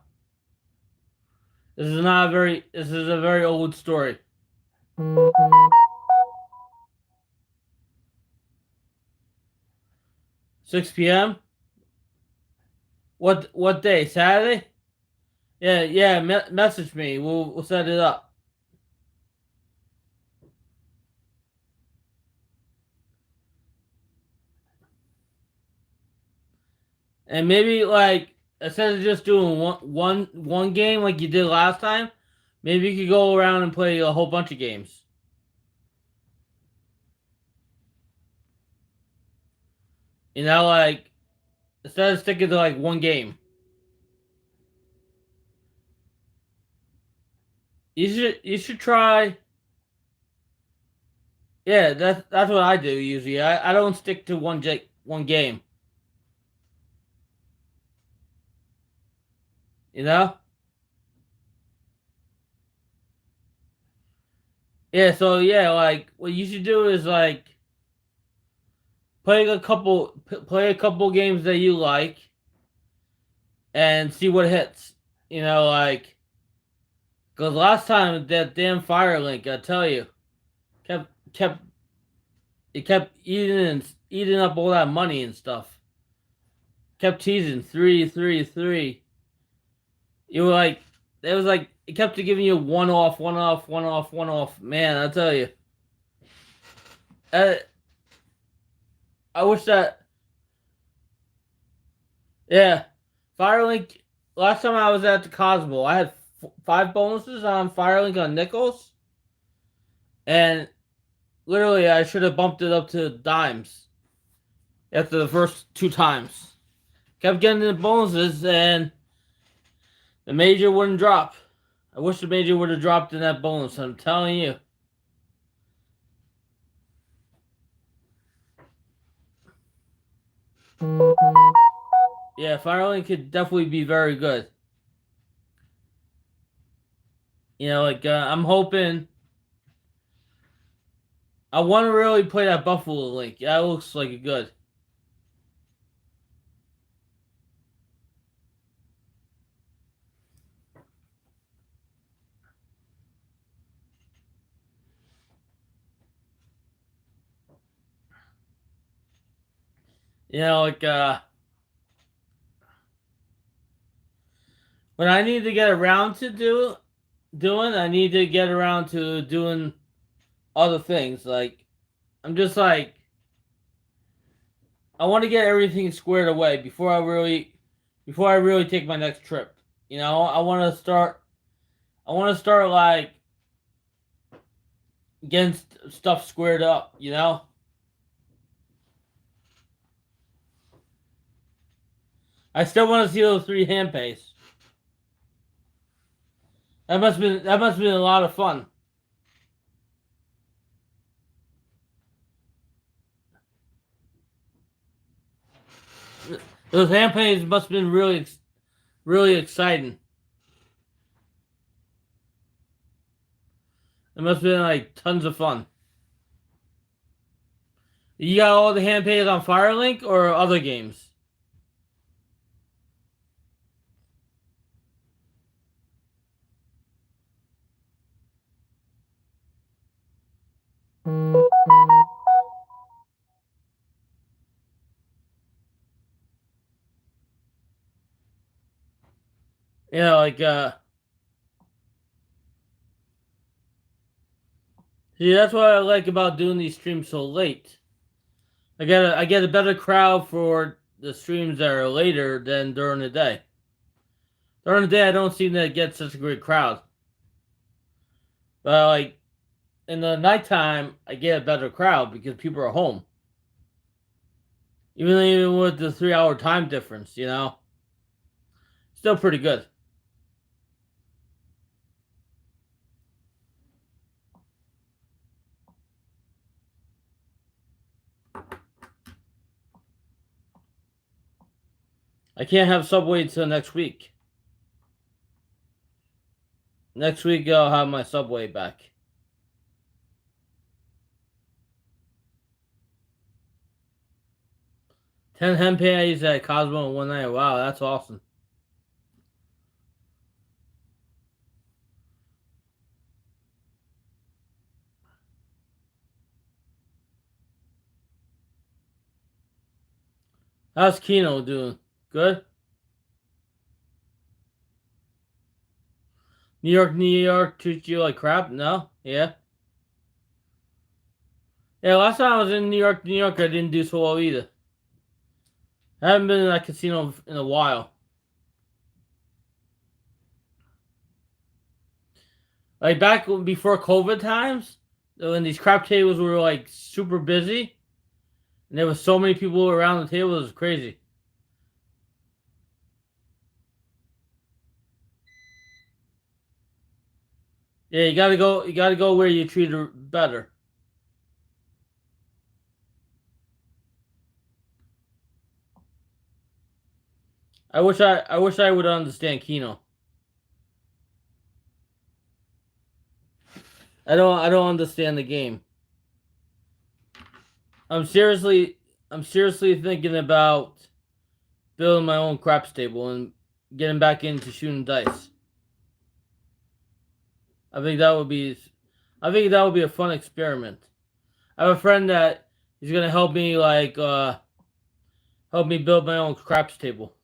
This is a very old story. 6 p.m. What day? Saturday? Yeah, yeah, message me. We'll set it up. And maybe like instead of just doing one game like you did last time, maybe you could go around and play a whole bunch of games. Like instead of sticking to like one game. You should try. Yeah, that's what I do usually. I don't stick to one game. You know? Yeah, so yeah, like what you should do is like play a couple games that you like and see what hits. Like because last time that damn Firelink, I tell you, kept kept it kept eating up all that money and stuff. Kept teasing 3 3 3. You were like it was like it kept giving you one off, one off, one off, one off. Man, I tell you, uh, I wish that. Yeah, Firelink. Last time I was at the Cosmo, I had five bonuses on Firelink on nickels, and literally I should have bumped it up to dimes after the first two times. Kept getting the bonuses, and the major wouldn't drop. I wish the major would have dropped in that bonus. I'm telling you. Yeah, Firelink could definitely be very good. Like I'm hoping. I want to really play that Buffalo Link. That looks like a good. Like when I need to get around to doing, I need to get around to doing other things like I'm just like, I want to get everything squared away before I really take my next trip. You know, I want to start like getting stuff squared up. You know, I still want to see those 3 Hanpeis. That must have been a lot of fun. Those Hanpeis must have been really exciting. It must have been like tons of fun. You got all the Hanpeis on Firelink or other games? Yeah, like see, that's what I like about doing these streams so late. I get a better crowd for the streams that are later than during the day. During the day, I don't seem to get such a great crowd. But like in the nighttime, I get a better crowd because people are home. Even with the 3 hour time difference, you know, still pretty good. I can't have Subway until next week. Next week I'll have my Subway back. 10 Hanpeis at Cosmo in one night. Wow, that's awesome. How's Kino doing? Good? New York treats you like crap? No? Yeah? Yeah, last time I was in New York, I didn't do so well either. I haven't been in that casino in a while. Like back before COVID times, when these crap tables were like super busy, and there was so many people around the table, it was crazy. Yeah, you gotta go where you treat her better. I wish I would understand Kino. I don't understand the game. I'm seriously thinking about building my own craps table and getting back into shooting dice. I think that would be a fun experiment. I have a friend that is gonna help me help me build my own craps table.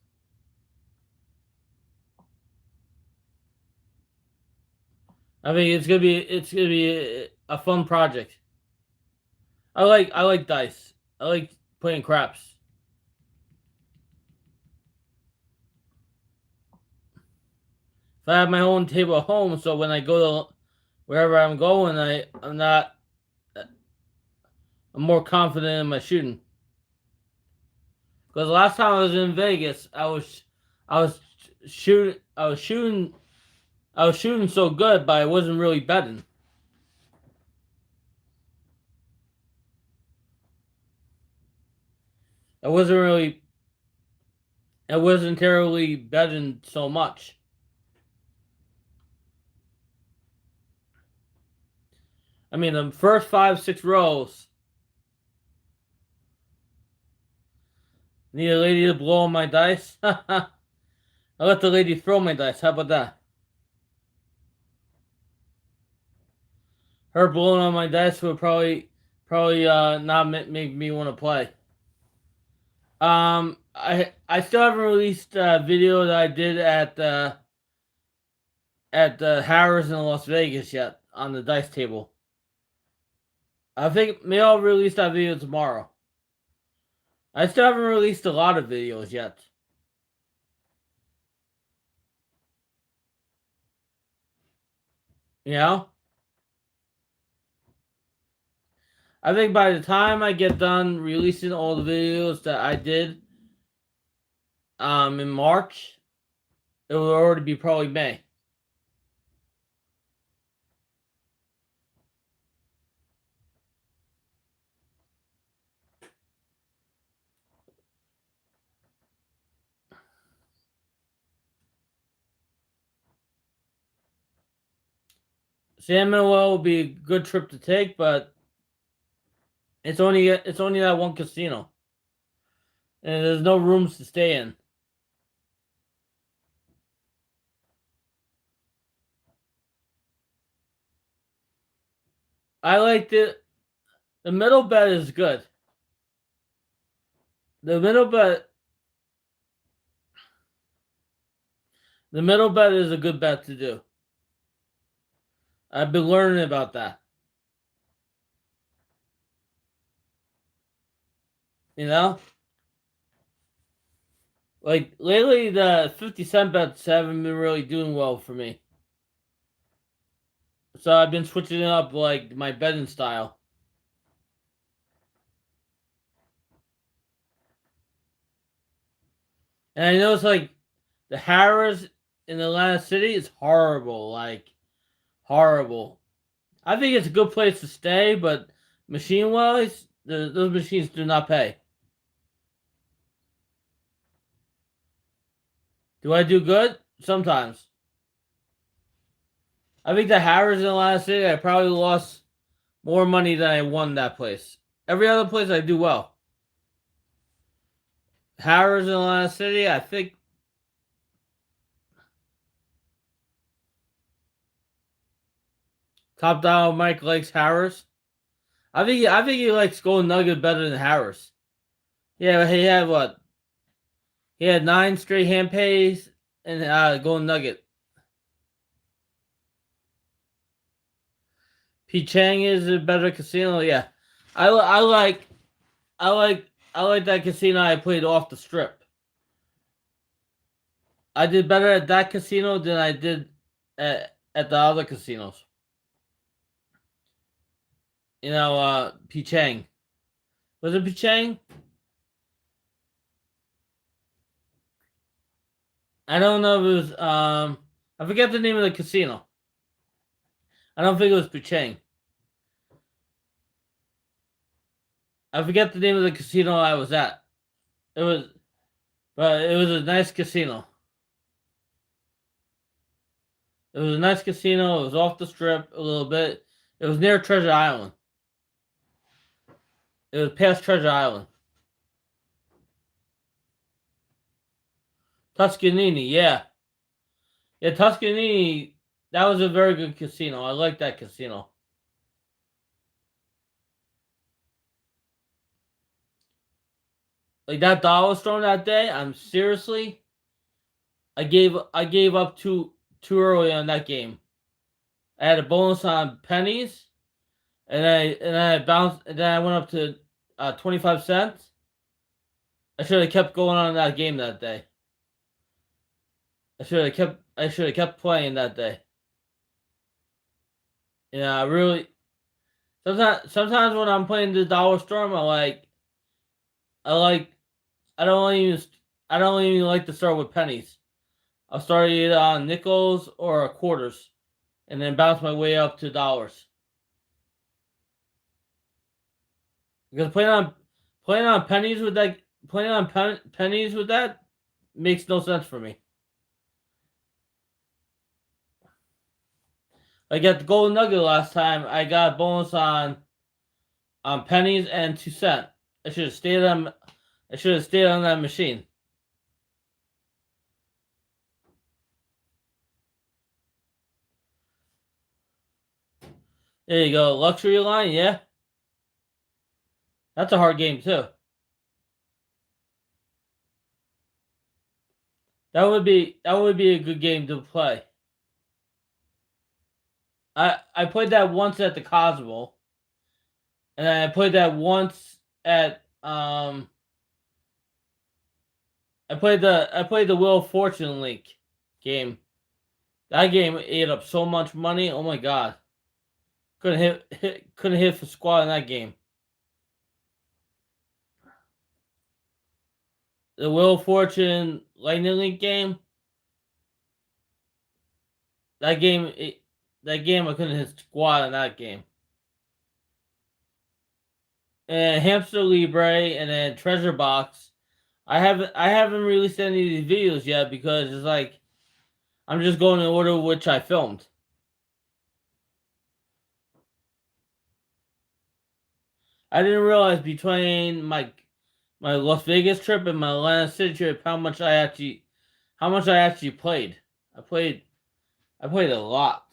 I think it's gonna be a fun project. I like dice. I like playing craps. If I have my own table at home, so when I go to wherever I'm going, I'm more confident in my shooting. Because last time I was in Vegas, I was I was shooting so good, but I wasn't really betting. I wasn't really I wasn't terribly betting so much. I mean, the first 5, 6 rows, need a lady to blow on my dice. I let the lady throw my dice. How about that? Her blowing on my dice would probably not make me want to play. I still haven't released a video that I did at the Harrah's in Las Vegas yet on the dice table. I think maybe I'll release that video tomorrow. I still haven't released a lot of videos yet. You know? I think by the time I get done releasing all the videos that I did in March, it will already be probably May. San Manuel will be a good trip to take, but it's only that one casino, and there's no rooms to stay in. I like the middle bet is good. The middle bet is a good bet to do. I've been learning about that. You know? Like lately the 50-cent bets haven't been really doing well for me. So I've been switching up like my betting style. And I noticed like the Harrah's in Atlantic City is horrible. Like horrible. I think it's a good place to stay, but machine wise, those machines do not pay. Do I do good? Sometimes. I think the Harrah's in Atlantic City, I probably lost more money than I won that place. Every other place I do well. Harrah's in Atlantic City, I think. Top Dollar Mike likes Harrah's. I think he likes Golden Nugget better than Harrah's. Yeah, he had what? He had 9 straight hand pays and Golden Nugget. P Chang is a better casino. Yeah, I like that casino I played off the strip. I did better at that casino than I did at the other casinos. You know, P Chang. Was it P Chang? I don't know if it was I forget the name of the casino. I don't think it was P Chang. I forget the name of the casino I was at. But it was a nice casino. It was a nice casino. It was off the strip a little bit. It was near Treasure Island. It was past Treasure Island. Tuscanini, yeah. Yeah, Tuscanini, that was a very good casino. I like that casino. Like that dollar storm that day, I gave up too early on that game. I had a bonus on pennies, and I bounced, and then I went up to 25 cents. I should have kept going on that game that day. I should have kept playing that day. Yeah, I really. Sometimes when I'm playing the Dollar Storm, I don't even like to start with pennies. I'll start either on nickels or quarters, and then bounce my way up to dollars. Because playing on pennies with that makes no sense for me. Like at the Golden Nugget last time, I got a bonus on pennies and 2 cent. I should have stayed on that machine. There you go, luxury line, yeah. That's a hard game too. That would be a good game to play. I played that once at the Cosmo, And I played that once at I played the Wheel of Fortune Link game. That game ate up so much money. Oh my god. Couldn't hit for squat in that game. The Wheel of Fortune Lightning Link game. That game that game I couldn't hit squat in that game. And Hamster Libre and then Treasure Box. I haven't released any of these videos yet because it's like I'm just going in order which I filmed. I didn't realize between my Las Vegas trip and my Atlantic City trip how much I actually played. I played I played a lot.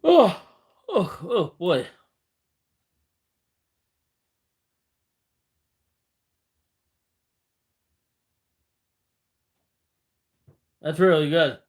Oh, oh boy. That's really good.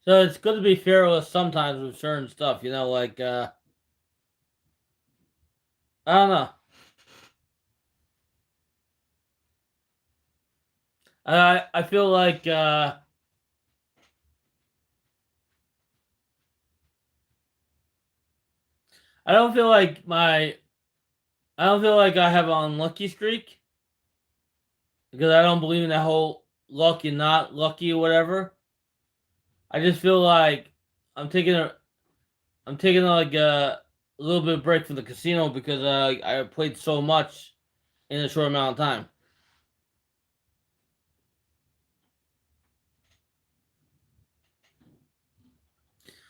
So it's good to be fearless sometimes with certain stuff, like I don't know. I feel like I don't feel like my I don't feel like I have an unlucky streak because I don't believe in that whole lucky not lucky or whatever. I just feel like I'm taking a I'm taking like a little bit of break from the casino because I played so much in a short amount of time.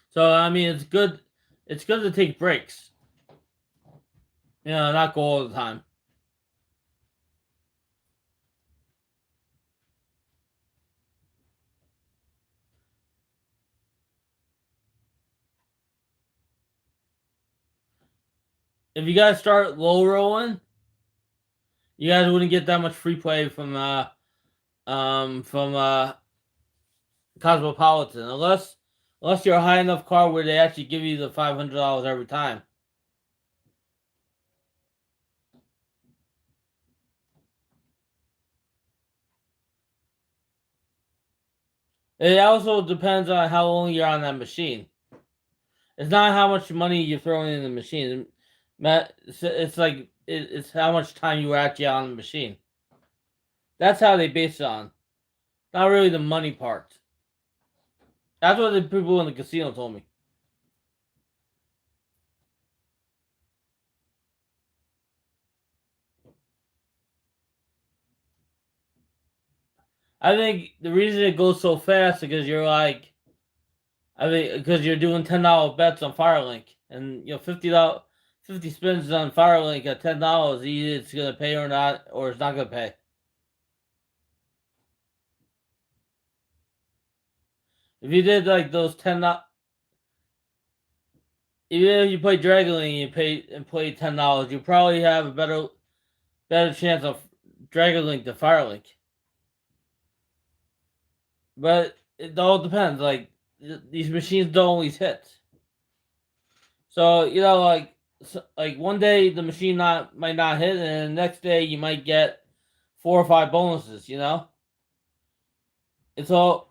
So I mean, it's good. It's good to take breaks. Not go all the time. If you guys start low rolling, you guys wouldn't get that much free play from Cosmopolitan unless you're a high enough card where they actually give you the $500 every time. It also depends on how long you're on that machine. It's not how much money you're throwing in the machine. It's like it's how much time you were actually on the machine. That's how they base it on. Not really the money part. That's what the people in the casino told me. I think the reason it goes so fast is because because you're doing $10 bets on Firelink, and 50 spins on Firelink at $10. Either it's gonna pay or not, or it's not gonna pay. If you did like those even if you play Dragon Link and play $10, you probably have a better chance of Dragon Link than Firelink. But it all depends. Like these machines don't always hit. So like one day the machine not might not hit, and the next day you might get 4 or 5 bonuses. It's all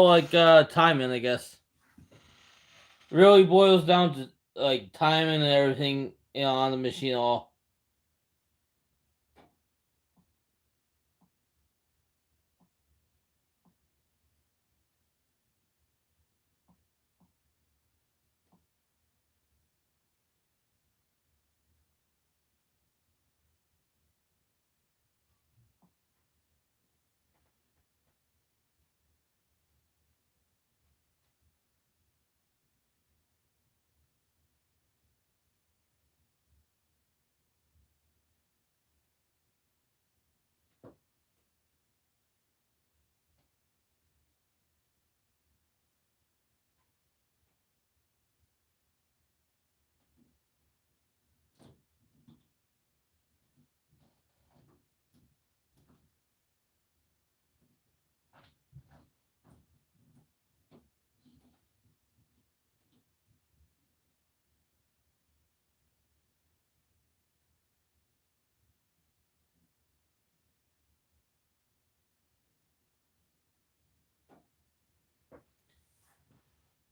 like timing, I guess. Really boils down to like timing and everything, on the machine. All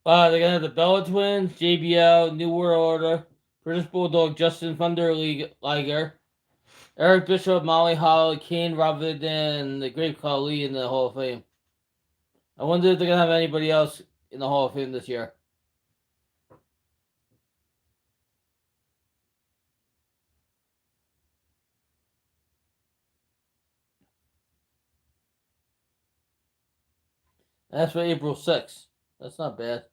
They're gonna have the Bella Twins, JBL, New World Order, British Bulldog, Justin Thunder Liger, Eric Bishop, Molly Holly, Kane Robinson, and the Great Khali in the Hall of Fame. I wonder if they're gonna have anybody else in the Hall of Fame this year. And that's for April 6th. That's not bad.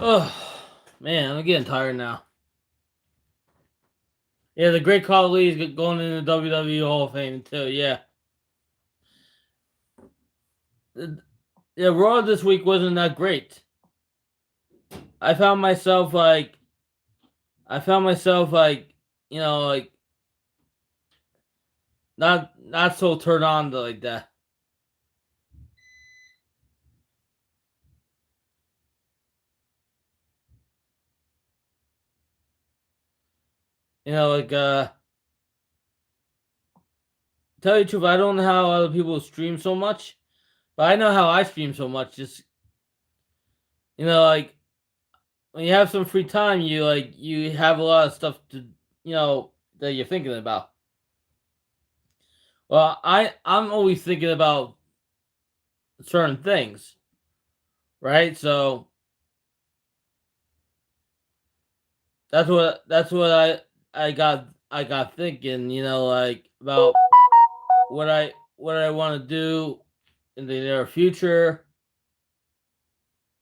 Oh man, I'm getting tired now. Yeah, the Great Khali is going in the WWE Hall of Fame too. Yeah. Yeah, Raw this week wasn't that great. I found myself like, you know, like not so turned on to like that. You know, like tell you the truth, I don't know how other people stream so much, but I know how I stream so much. Just like when you have some free time, you have a lot of stuff to that you're thinking about. Well, I'm always thinking about certain things, right? So that's what I got thinking, like about what I want to do in the near future.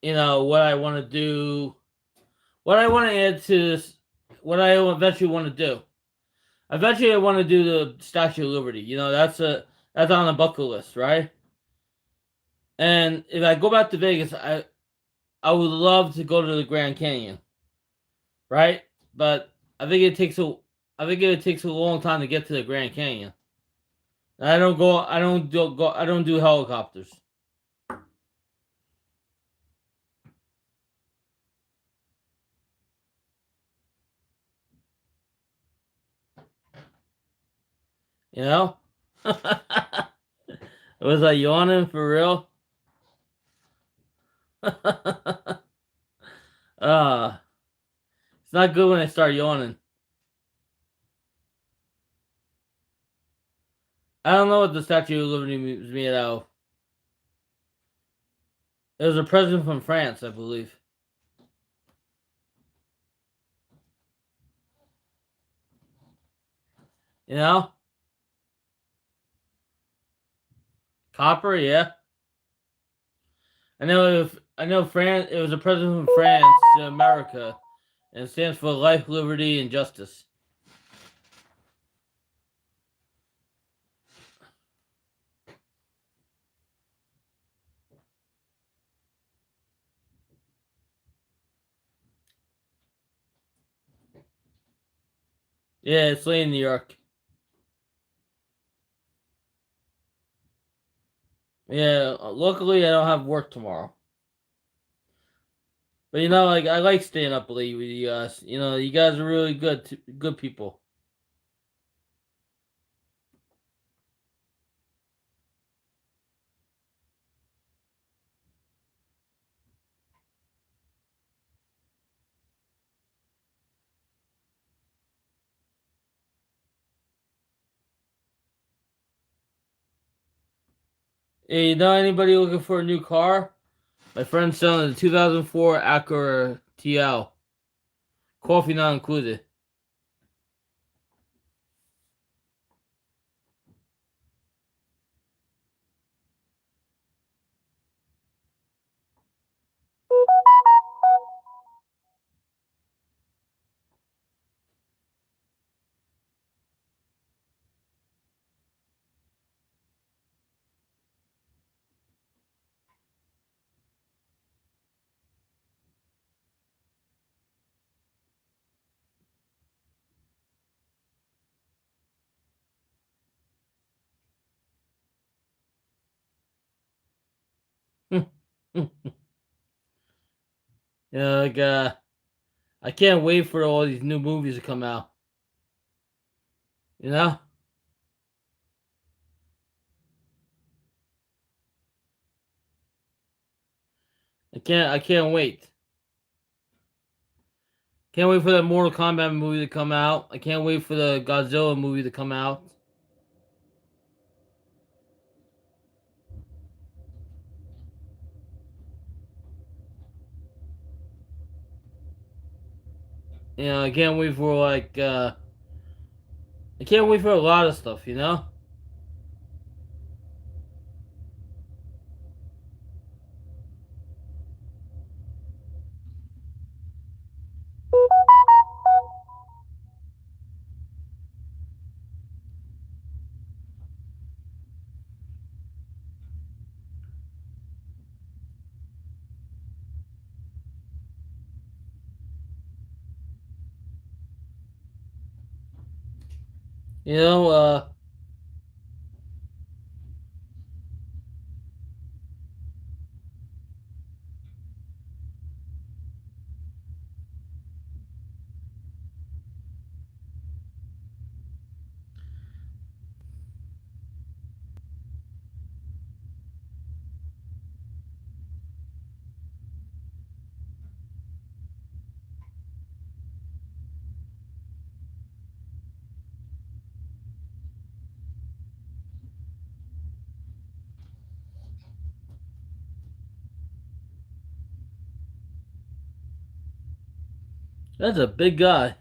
What I want to do, what I want to add to this, what I eventually want to do. Eventually, I want to do the Statue of Liberty. That's on the bucket list, right? And if I go back to Vegas, I would love to go to the Grand Canyon, right? But I think it takes a long time to get to the Grand Canyon. And I don't do helicopters. You know? Was I yawning for real? uh it's not good when I start yawning. I don't know what the Statue of Liberty was made out of. It was a president from France, I believe. You know? Copper, yeah. I know France it was a president from France to America, and it stands for life, liberty, and justice. Yeah, it's late in New York. Yeah, luckily I don't have work tomorrow. But like I like staying up late with you guys. You guys are really good people. Hey, you know anybody looking for a new car? My friend's selling a 2004 Acura TL. Coffee not included. Yeah, like I can't wait for all these new movies to come out. You know, I can't wait. Can't wait for that Mortal Kombat movie to come out. I can't wait for the Godzilla movie to come out. You know, I can't wait for I can't wait for a lot of stuff. You know. You know, that's a big guy.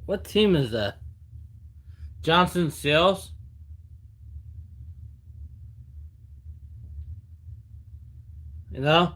What team is that? Johnson Sales. You know.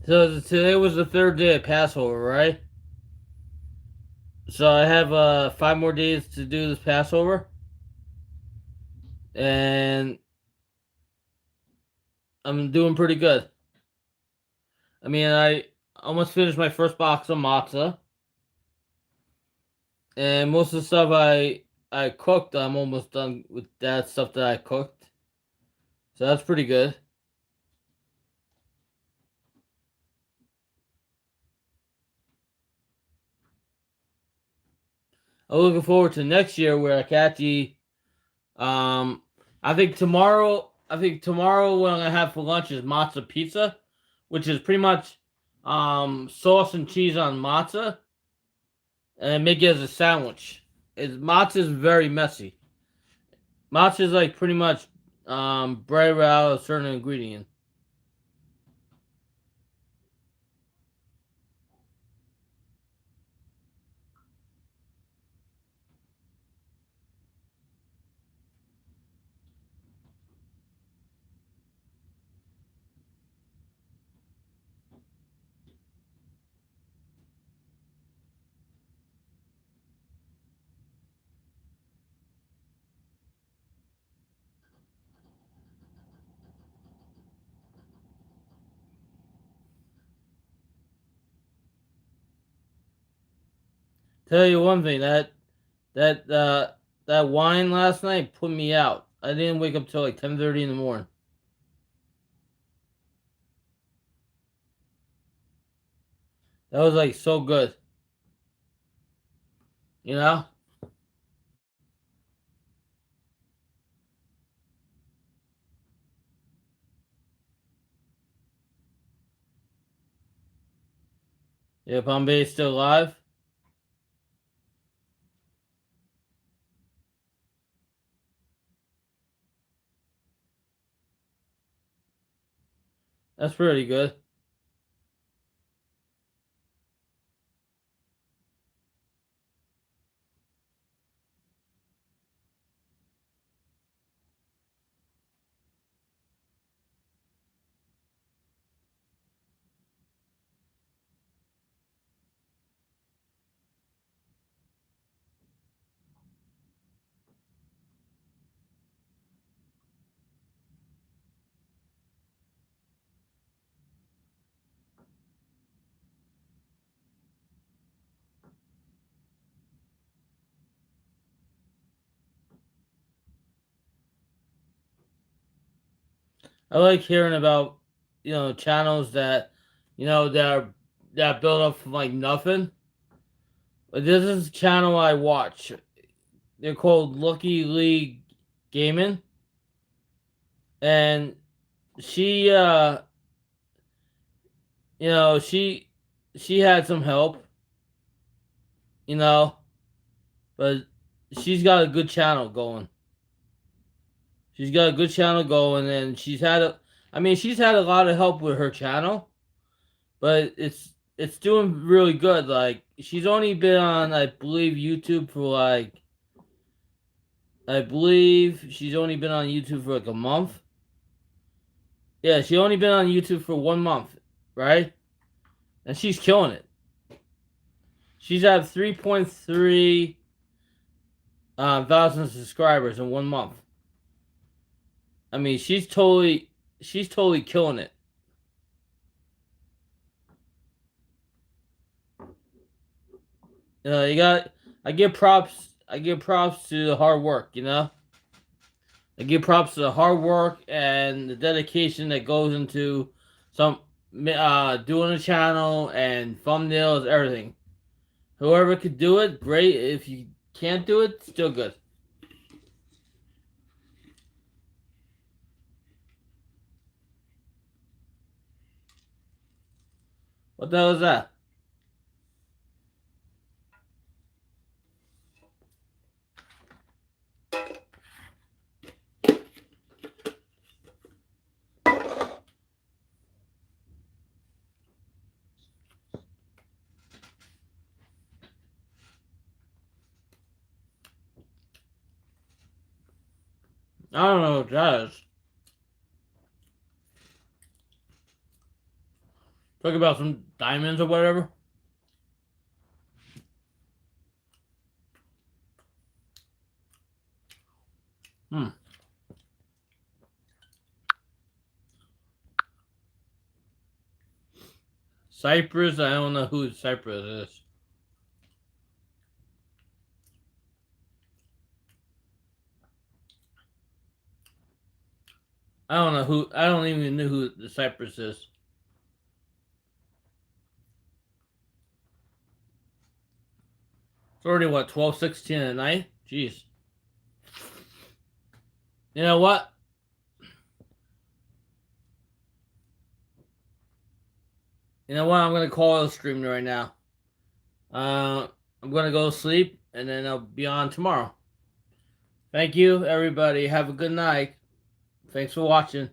So today was the third day of Passover, right? So I have 5 more days to do this Passover, and I'm doing pretty good. I mean, I almost finished my first box of matzah, and most of the stuff I cooked, I'm almost done with that stuff that I cooked. So that's pretty good. I'm looking forward to next year where I can actually, um, I think tomorrow what I'm gonna have for lunch is matzah pizza, which is pretty much sauce and cheese on matzah, and make it as a sandwich. Matzah is very messy. Matzah is like pretty much bread without a certain ingredient. Tell you one thing, that that wine last night put me out. I didn't wake up till like 10:30 in the morning. That was like so good. You know? Yeah, Bombay's still alive. That's pretty good. I like hearing about, channels that, that build up from like nothing. But this is a channel I watch. They're called Lucky League Gaming, and she, you know, she had some help, you know, but she's got a good channel going. She's got a good channel going, and she's had a lot of help with her channel, but it's doing really good. Like she's only been on, I believe, YouTube for like, I believe she's only been on YouTube for like a month. Yeah, she only been on YouTube for 1 month, right? And she's killing it. She's at 3.3 thousand subscribers in 1 month. I mean, she's totally killing it. You got. I give props. I give props to the hard work. I give props to the hard work and the dedication that goes into some doing a channel and thumbnails, everything. Whoever could do it, great. If you can't do it, still good. What the hell is that? I don't know what that is. Talk about some diamonds or whatever. Hmm. Cypress. I don't know who Cypress is. I don't know who. I don't even know who the Cypress is. It's already what 12:16 at night. Jeez. You know what? You know what? I'm gonna call a stream right now. I'm gonna go to sleep and then I'll be on tomorrow. Thank you, everybody. Have a good night. Thanks for watching.